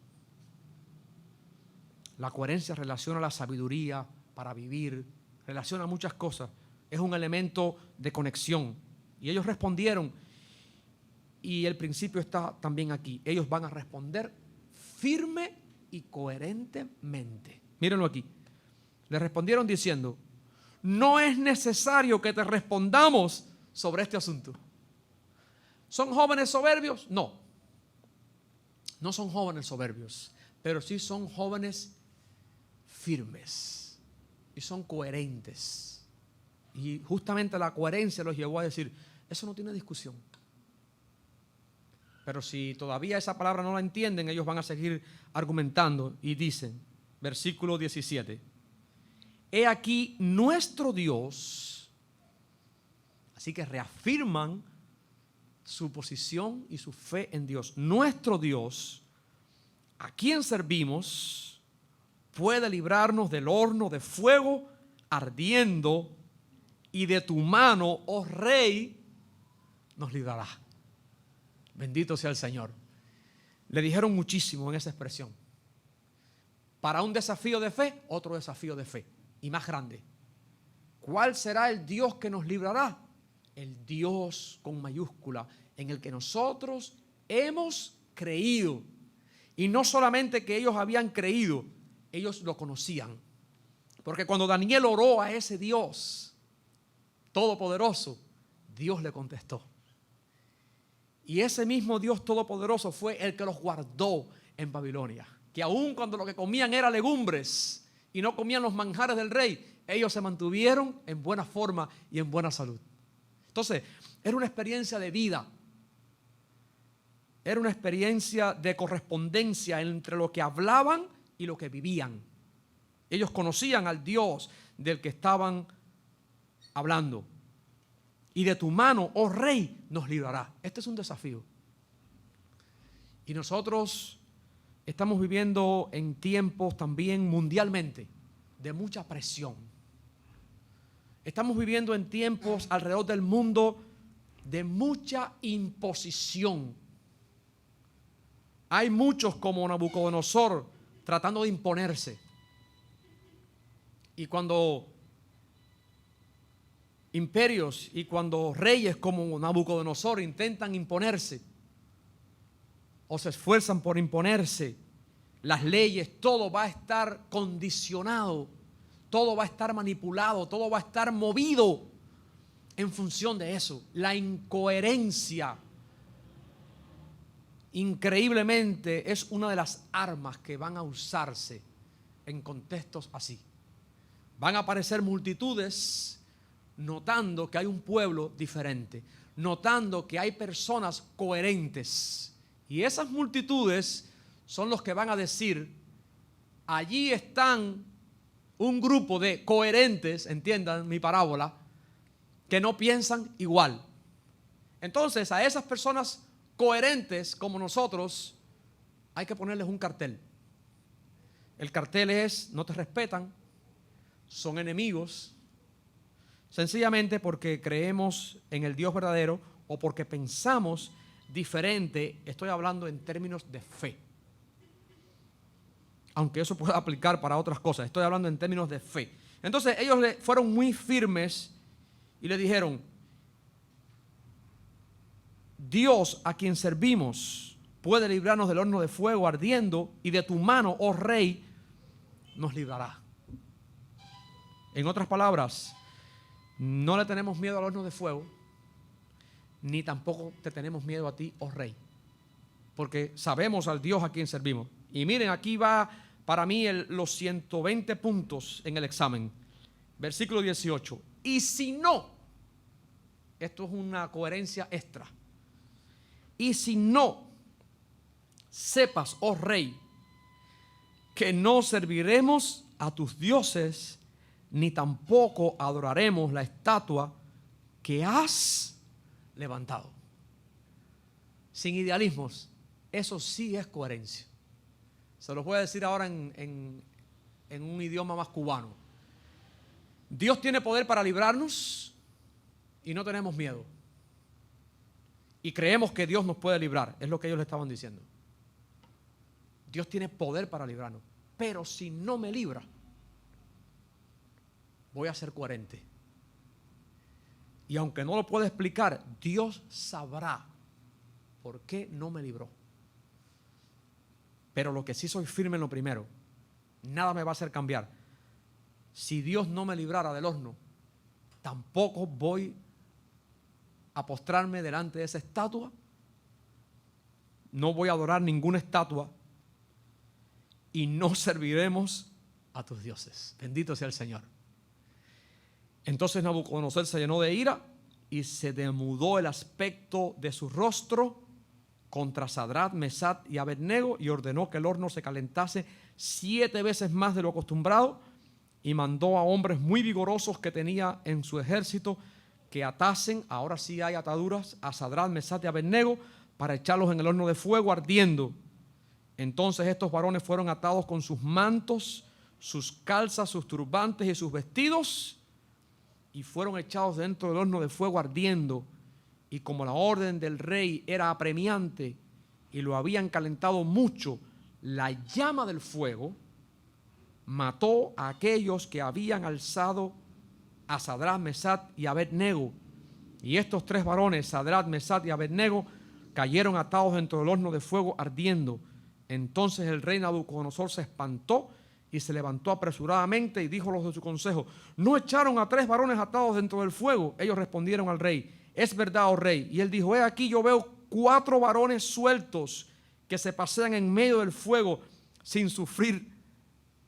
La coherencia relaciona la sabiduría para vivir, relaciona muchas cosas. Es un elemento de conexión. Y ellos respondieron, y el principio está también aquí. Ellos van a responder firme y coherentemente. Mírenlo aquí. Le respondieron diciendo, no es necesario que te respondamos sobre este asunto. ¿Son jóvenes soberbios? No. No son jóvenes soberbios, pero sí son jóvenes firmes y son coherentes. Y justamente la coherencia los llevó a decir, eso no tiene discusión. Pero si todavía esa palabra no la entienden, ellos van a seguir argumentando y dicen, versículo 17, he aquí nuestro Dios. Así que reafirman su posición y su fe en Dios. Nuestro Dios, a quien servimos, puede librarnos del horno de fuego ardiendo, y de tu mano, oh Rey, nos librará. Bendito sea el Señor. Le dijeron muchísimo en esa expresión. Para un desafío de fe, otro desafío de fe, y más grande. ¿Cuál será el Dios que nos librará? El Dios con mayúscula, en el que nosotros hemos creído. Y no solamente que ellos habían creído, ellos lo conocían. Porque cuando Daniel oró a ese Dios todopoderoso, Dios le contestó. Y ese mismo Dios todopoderoso fue el que los guardó en Babilonia. Que aun cuando lo que comían era legumbres y no comían los manjares del rey, ellos se mantuvieron en buena forma y en buena salud. Entonces, era una experiencia de vida. Era una experiencia de correspondencia entre lo que hablaban y lo que vivían. Ellos conocían al Dios del que estaban hablando. Y de tu mano, oh Rey, nos librará. Este es un desafío. Y nosotros estamos viviendo en tiempos también mundialmente de mucha presión. Estamos viviendo en tiempos alrededor del mundo de mucha imposición. Hay muchos como Nabucodonosor tratando de imponerse. Y cuando imperios y cuando reyes como Nabucodonosor intentan imponerse o se esfuerzan por imponerse, las leyes, todo va a estar condicionado, todo va a estar manipulado, todo va a estar movido en función de eso. La incoherencia, increíblemente, es una de las armas que van a usarse en contextos así. Van a aparecer multitudes notando que hay un pueblo diferente, notando que hay personas coherentes. Y esas multitudes son los que van a decir, allí están un grupo de coherentes, entiendan mi parábola, que no piensan igual. Entonces a esas personas coherentes como nosotros hay que ponerles un cartel. El cartel es, no te respetan, son enemigos, sencillamente porque creemos en el Dios verdadero o porque pensamos diferente. Estoy hablando en términos de fe. Aunque eso pueda aplicar para otras cosas, estoy hablando en términos de fe. Entonces ellos fueron muy firmes y le dijeron: Dios a quien servimos puede librarnos del horno de fuego ardiendo, y de tu mano, oh rey, nos librará. En otras palabras, no le tenemos miedo al horno de fuego, ni tampoco te tenemos miedo a ti, oh rey, porque sabemos al Dios a quien servimos. Y miren, aquí va para mí los 120 puntos en el examen. Versículo 18. Y si no, esto es una coherencia extra. Y si no, sepas, oh rey, que no serviremos a tus dioses, ni tampoco adoraremos la estatua que has levantado. Sin idealismos, eso sí es coherencia. Se los voy a decir ahora en un idioma más cubano. Dios tiene poder para librarnos y no tenemos miedo. Y creemos que Dios nos puede librar, es lo que ellos le estaban diciendo. Dios tiene poder para librarnos, pero si no me libra, voy a ser coherente. Y aunque no lo pueda explicar, Dios sabrá por qué no me libró. Pero lo que sí soy firme en lo primero, nada me va a hacer cambiar. Si Dios no me librara del horno, tampoco voy a postrarme delante de esa estatua. No voy a adorar ninguna estatua y no serviremos a tus dioses. Bendito sea el Señor. Entonces Nabucodonosor se llenó de ira y se demudó el aspecto de su rostro contra Sadrach, Mesach y Abednego, y ordenó que el horno se calentase 7 veces más de lo acostumbrado, y mandó a hombres muy vigorosos que tenía en su ejército que atasen, ahora sí hay ataduras, a Sadrach, Mesach y Abednego para echarlos en el horno de fuego ardiendo. Entonces estos varones fueron atados con sus mantos, sus calzas, sus turbantes y sus vestidos, y fueron echados dentro del horno de fuego ardiendo. Y como la orden del rey era apremiante y lo habían calentado mucho, la llama del fuego mató a aquellos que habían alzado a Sadrach, Mesach y Abednego. Y estos 3 varones, Sadrach, Mesach y Abednego, cayeron atados dentro del horno de fuego ardiendo. Entonces el rey Nabucodonosor se espantó y se levantó apresuradamente y dijo a los de su consejo: ¿no echaron a 3 varones atados dentro del fuego? Ellos respondieron al rey: es verdad, oh rey. Y él dijo: he aquí, yo veo 4 varones sueltos que se pasean en medio del fuego sin sufrir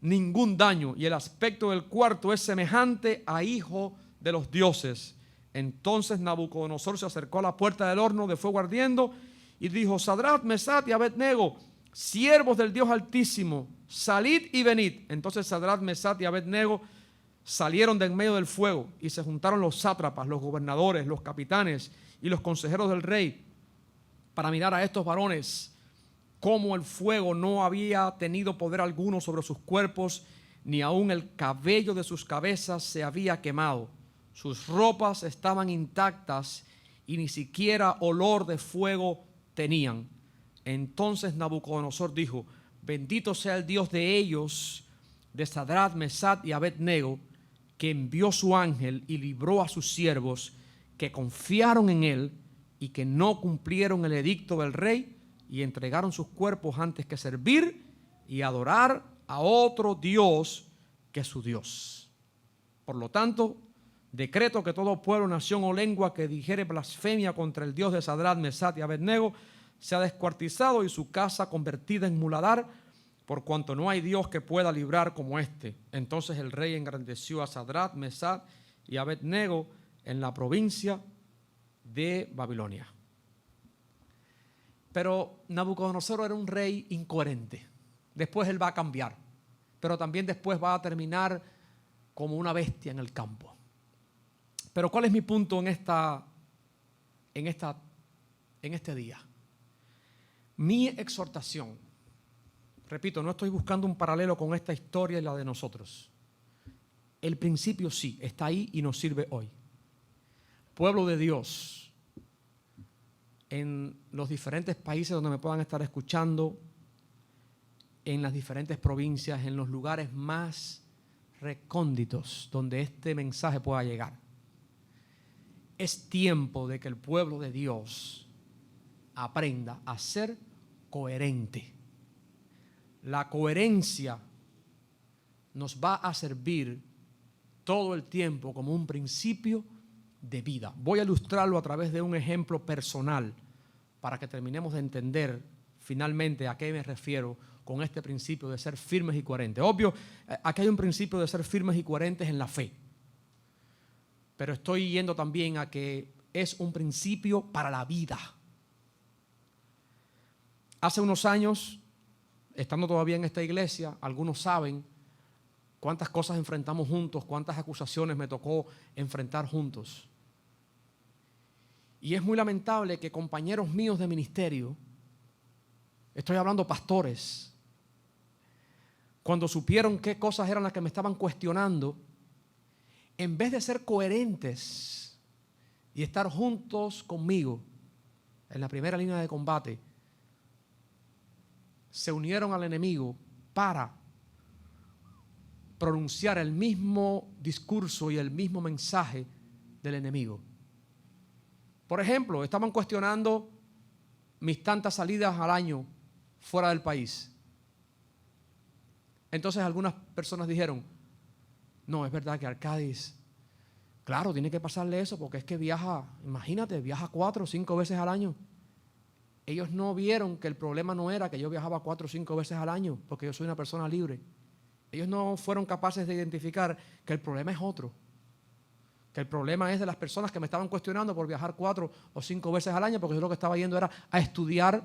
ningún daño, y el aspecto del cuarto es semejante a hijo de los dioses. Entonces Nabucodonosor se acercó a la puerta del horno de fuego ardiendo y dijo: Sadrach, Mesach y Abednego, siervos del Dios Altísimo, salid y venid. Entonces Sadrach, Mesach y Abednego salieron de en medio del fuego, y se juntaron los sátrapas, los gobernadores, los capitanes y los consejeros del rey para mirar a estos varones, cómo el fuego no había tenido poder alguno sobre sus cuerpos, ni aun el cabello de sus cabezas se había quemado. Sus ropas estaban intactas y ni siquiera olor de fuego tenían. Entonces Nabucodonosor dijo: bendito sea el Dios de ellos, de Sadrach, Mesach y Abednego, que envió su ángel y libró a sus siervos que confiaron en él y que no cumplieron el edicto del rey y entregaron sus cuerpos antes que servir y adorar a otro Dios que su Dios. Por lo tanto, decreto que todo pueblo, nación o lengua que dijere blasfemia contra el Dios de Sadrach, Mesach y Abednego sea descuartizado y su casa convertida en muladar, por cuanto no hay Dios que pueda librar como este. Entonces el rey engrandeció a Sadrach, Mesach y Abednego en la provincia de Babilonia. Pero Nabucodonosor era un rey incoherente. Después él va a cambiar, pero también después va a terminar como una bestia en el campo. Pero ¿cuál es mi punto en este día? Mi exhortación, repito, no estoy buscando un paralelo con esta historia y la de nosotros. el principio sí, está ahí y nos sirve hoy. Pueblo de Dios, en los diferentes países donde me puedan estar escuchando, en las diferentes provincias, en los lugares más recónditos donde este mensaje pueda llegar. Es tiempo de que el pueblo de Dios aprenda a ser coherente. La coherencia nos va a servir todo el tiempo como un principio de vida. Voy a ilustrarlo a través de un ejemplo personal para que terminemos de entender finalmente a qué me refiero con este principio de ser firmes y coherentes. Obvio, aquí hay un principio de ser firmes y coherentes en la fe, pero estoy yendo también a que es un principio para la vida. Hace unos años, estando todavía en esta iglesia, algunos saben cuántas cosas enfrentamos juntos, cuántas acusaciones me tocó enfrentar juntos. Y es muy lamentable que compañeros míos de ministerio, estoy hablando pastores, cuando supieron qué cosas eran las que me estaban cuestionando, en vez de ser coherentes y estar juntos conmigo en la primera línea de combate, se unieron al enemigo para pronunciar el mismo discurso y el mismo mensaje del enemigo. Por ejemplo, estaban cuestionando mis tantas salidas al año fuera del país. Entonces algunas personas dijeron, no, es verdad que Arcadis, claro, tiene que pasarle eso porque es que viaja, imagínate, viaja 4 o 5 veces al año. Ellos no vieron que el problema no era que yo viajaba 4 o 5 veces al año, porque yo soy una persona libre. Ellos no fueron capaces de identificar que el problema es otro. Que el problema es de las personas que me estaban cuestionando por viajar 4 o 5 veces al año, porque yo lo que estaba yendo era a estudiar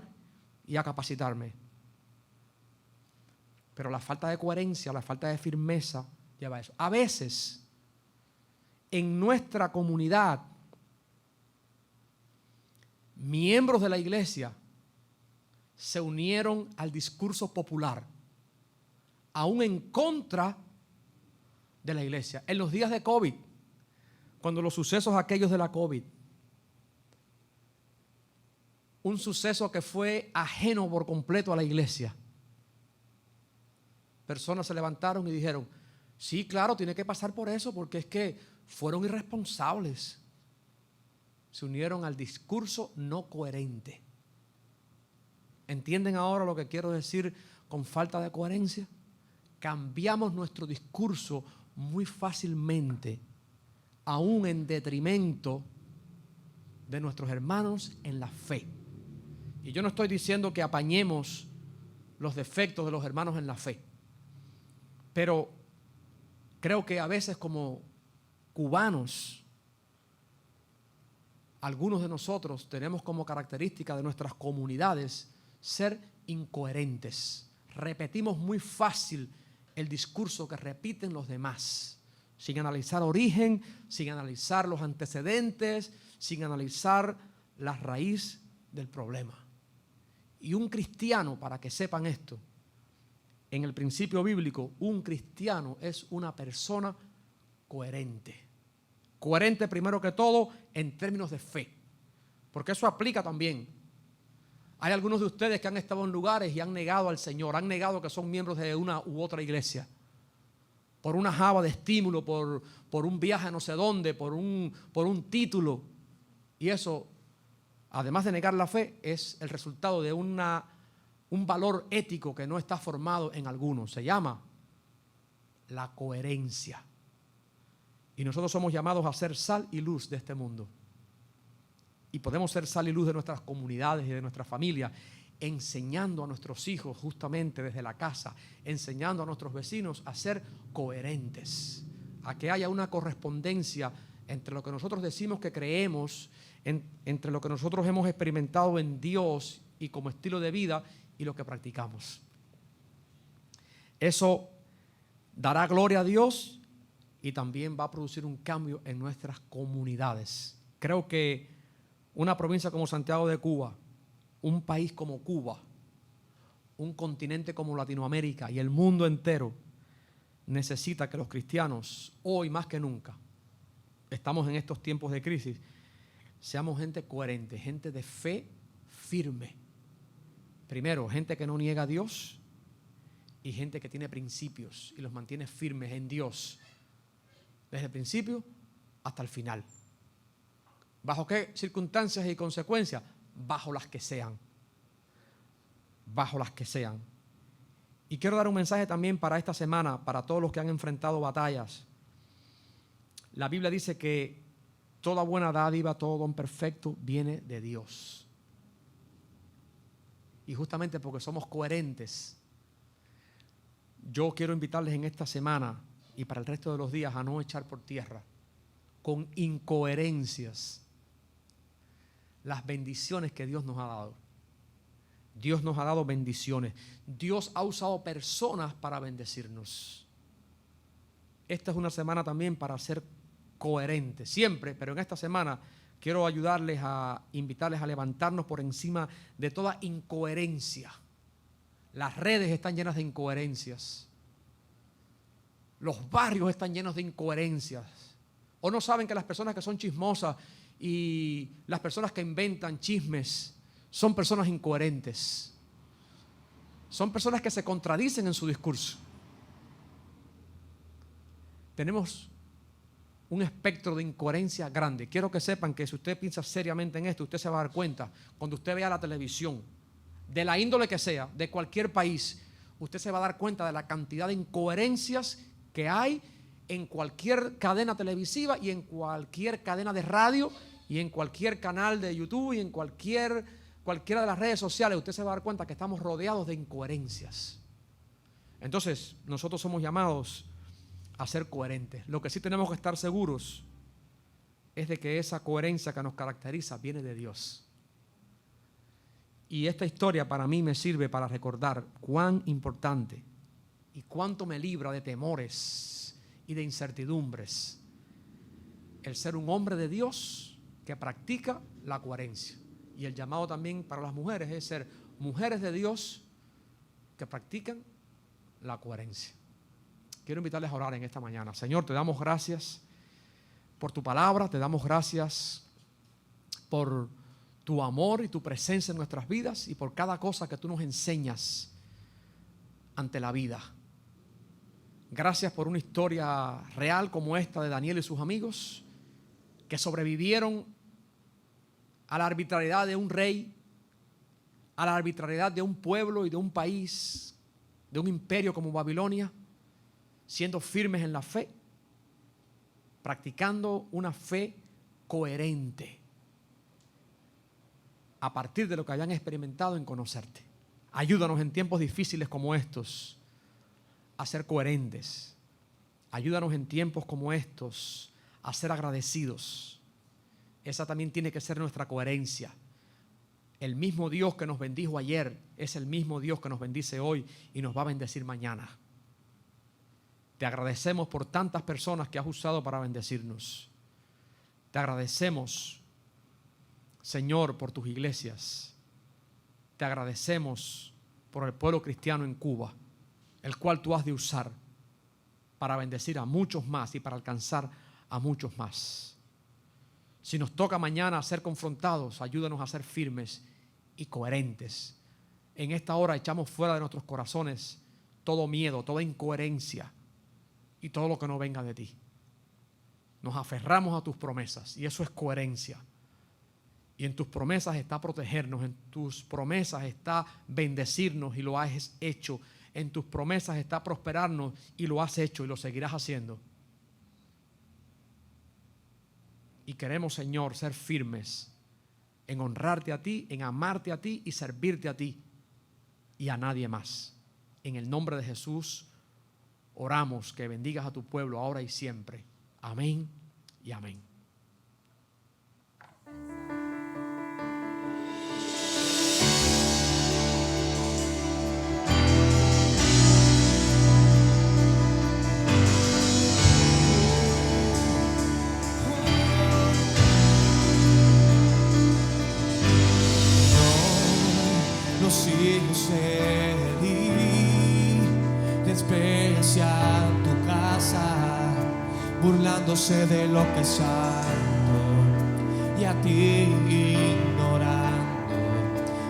y a capacitarme. Pero la falta de coherencia, la falta de firmeza lleva a eso. A veces, en nuestra comunidad, miembros de la iglesia se unieron al discurso popular, aún en contra de la iglesia. En los días de COVID, cuando los sucesos aquellos de la COVID, un suceso que fue ajeno por completo a la iglesia, personas se levantaron y dijeron, sí, claro, tiene que pasar por eso, porque es que fueron irresponsables. Se unieron al discurso no coherente. ¿Entienden ahora lo que quiero decir con falta de coherencia? Cambiamos nuestro discurso muy fácilmente, aún en detrimento de nuestros hermanos en la fe. Y yo no estoy diciendo que apañemos los defectos de los hermanos en la fe, pero creo que a veces como cubanos, algunos de nosotros tenemos como característica de nuestras comunidades ser incoherentes. Repetimos muy fácil el discurso que repiten los demás, sin analizar origen, sin analizar los antecedentes, sin analizar la raíz del problema. Y un cristiano, para que sepan esto, en el principio bíblico, un cristiano es una persona coherente. Coherente primero que todo en términos de fe, porque eso aplica también. Hay algunos de ustedes que han estado en lugares y han negado al Señor, han negado que son miembros de una u otra iglesia, por una java de estímulo, por un viaje a no sé dónde, por un título. Y eso, además de negar la fe, es el resultado de un valor ético que no está formado en algunos. Se llama la coherencia. Y nosotros somos llamados a ser sal y luz de este mundo. Y podemos ser sal y luz de nuestras comunidades y de nuestra familia, enseñando a nuestros hijos justamente desde la casa, enseñando a nuestros vecinos a ser coherentes, a que haya una correspondencia entre lo que nosotros decimos que creemos, entre lo que nosotros hemos experimentado en Dios y como estilo de vida y lo que practicamos. Eso dará gloria a Dios y también va a producir un cambio en nuestras comunidades. Creo que una provincia como Santiago de Cuba, un país como Cuba, un continente como Latinoamérica y el mundo entero necesita que los cristianos, hoy más que nunca, estamos en estos tiempos de crisis, seamos gente coherente, gente de fe firme. Primero, gente que no niega a Dios y gente que tiene principios y los mantiene firmes en Dios desde el principio hasta el final. ¿Bajo qué circunstancias y consecuencias? Bajo las que sean. Bajo las que sean. Y quiero dar un mensaje también para esta semana, para todos los que han enfrentado batallas. La Biblia dice que toda buena dádiva, todo don perfecto viene de Dios. Y justamente porque somos coherentes, yo quiero invitarles en esta semana y para el resto de los días a no echar por tierra con incoherencias las bendiciones que Dios nos ha dado. Dios nos ha dado bendiciones. Dios ha usado personas para bendecirnos. Esta es una semana también para ser coherentes, siempre, pero en esta semana quiero ayudarles invitarles a levantarnos por encima de toda incoherencia. Las redes están llenas de incoherencias. Los barrios están llenos de incoherencias. ¿O no saben que las personas que son chismosas y las personas que inventan chismes son personas incoherentes? Son personas que se contradicen en su discurso. Tenemos un espectro de incoherencia grande. Quiero que sepan que si usted piensa seriamente en esto, usted se va a dar cuenta cuando usted vea la televisión, de la índole que sea, de cualquier país, usted se va a dar cuenta de la cantidad de incoherencias que hay en cualquier cadena televisiva y en cualquier cadena de radio y en cualquier canal de YouTube y en cualquiera de las redes sociales. Usted se va a dar cuenta que estamos rodeados de incoherencias. Entonces, nosotros somos llamados a ser coherentes. Lo que sí tenemos que estar seguros es de que esa coherencia que nos caracteriza viene de Dios. Y esta historia para mí me sirve para recordar cuán importante y cuánto me libra de temores y de incertidumbres el ser un hombre de Dios que practica la coherencia. Y el llamado también para las mujeres es ser mujeres de Dios que practican la coherencia. Quiero invitarles a orar en esta mañana. Señor, te damos gracias por tu palabra, te damos gracias por tu amor y tu presencia en nuestras vidas y por cada cosa que tú nos enseñas ante la vida. Gracias por una historia real como esta de Daniel y sus amigos que sobrevivieron a la arbitrariedad de un rey, a la arbitrariedad de un pueblo y de un país, de un imperio como Babilonia, siendo firmes en la fe, practicando una fe coherente a partir de lo que habían experimentado en conocerte. Ayúdanos en tiempos difíciles como estos a ser coherentes. Ayúdanos en tiempos como estos a ser agradecidos. Esa también tiene que ser nuestra coherencia. El mismo Dios que nos bendijo ayer es el mismo Dios que nos bendice hoy y nos va a bendecir mañana. Te agradecemos por tantas personas que has usado para bendecirnos. Te agradecemos, Señor, por tus iglesias. Te agradecemos por el pueblo cristiano en Cuba, el cual tú has de usar para bendecir a muchos más y para alcanzar a muchos más. Si nos toca mañana ser confrontados, ayúdanos a ser firmes y coherentes. En esta hora echamos fuera de nuestros corazones todo miedo, toda incoherencia y todo lo que no venga de ti. Nos aferramos a tus promesas y eso es coherencia. Y en tus promesas está protegernos, en tus promesas está bendecirnos y lo has hecho. En tus promesas está prosperarnos y lo has hecho y lo seguirás haciendo. Y queremos, Señor, ser firmes en honrarte a ti, en amarte a ti y servirte a ti y a nadie más. En el nombre de Jesús oramos que bendigas a tu pueblo ahora y siempre. Amén y amén. Los hijos de Eli, desprecian tu casa, burlándose de lo que es santo y a ti ignorando.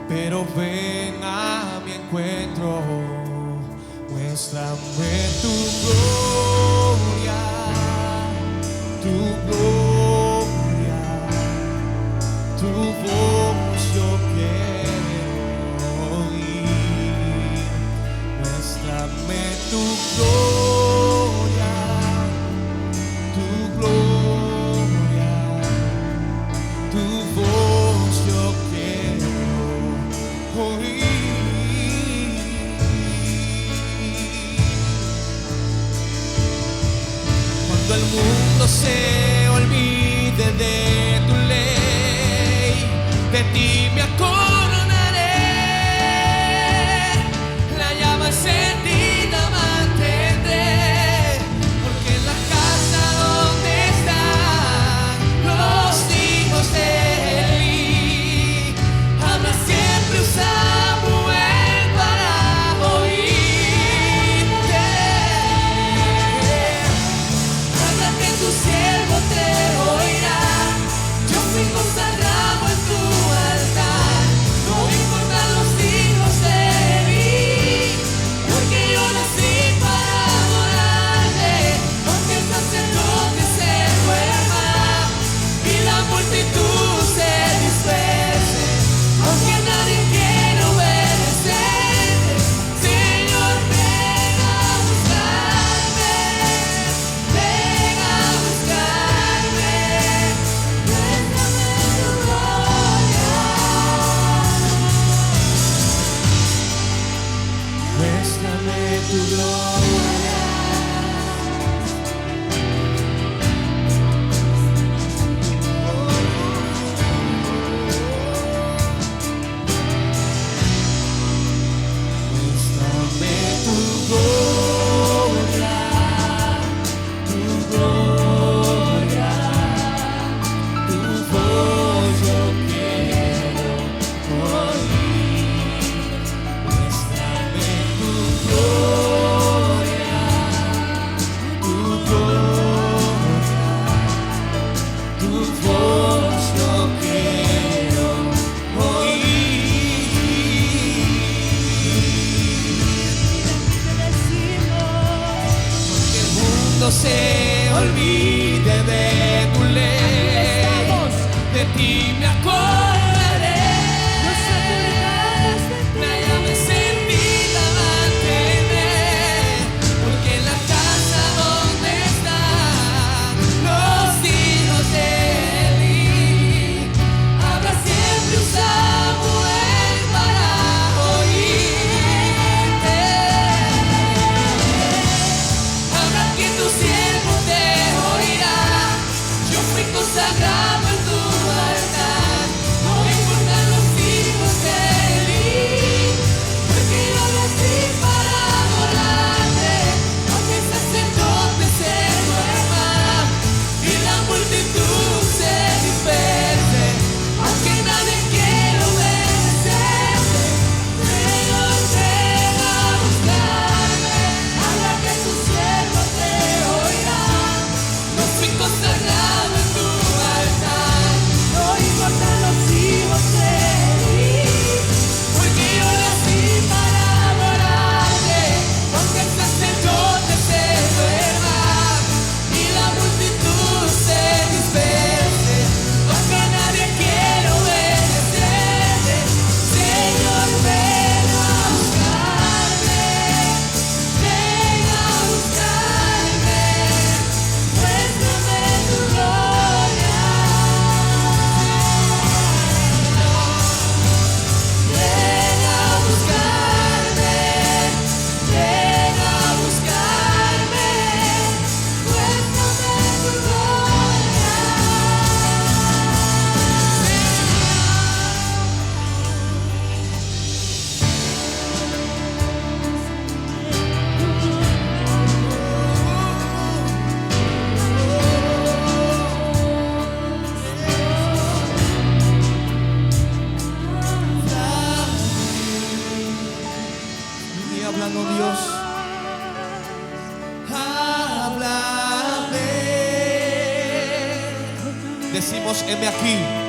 Pero ven a mi encuentro, muéstrame tu gloria, tu gloria, tu voz yo quiero oír. Muéstrame tu gloria, tu gloria, tu voz yo quiero oír. Cuando el mundo se olvide de tu ley, de ti me acordaré. La llama encendida mantendré, porque en la casa donde están los hijos de Eli, habla siempre un Samuel para oírte. Habla que tu siervo te oirá. Yo fui consagrado en tu altar. No me importan los hijos de Eli, porque yo nací para adorarle. Aunque el sacerdote se duerma y la multitud se disperse, aunque nadie quiera obedecerte, Señor, ven a buscarme, ven a buscarme. Muéstrame tu gloria, muéstrame tu gloria. Muéstrame tu gloria, tu gloria, tu voz yo quiero oír. Muéstrame tu gloria, tu gloria, tu voz yo quiero oír. Que el mundo se olvide de tu ley, de ti me acordaré. La llama encendida mantendré, porque en la casa donde están los hijos de Eli, habrá siempre un Samuel para oírte. Habrá quien tu siervo te oirá. Yo fui consagrado en tu altar. decimos, heme aquí.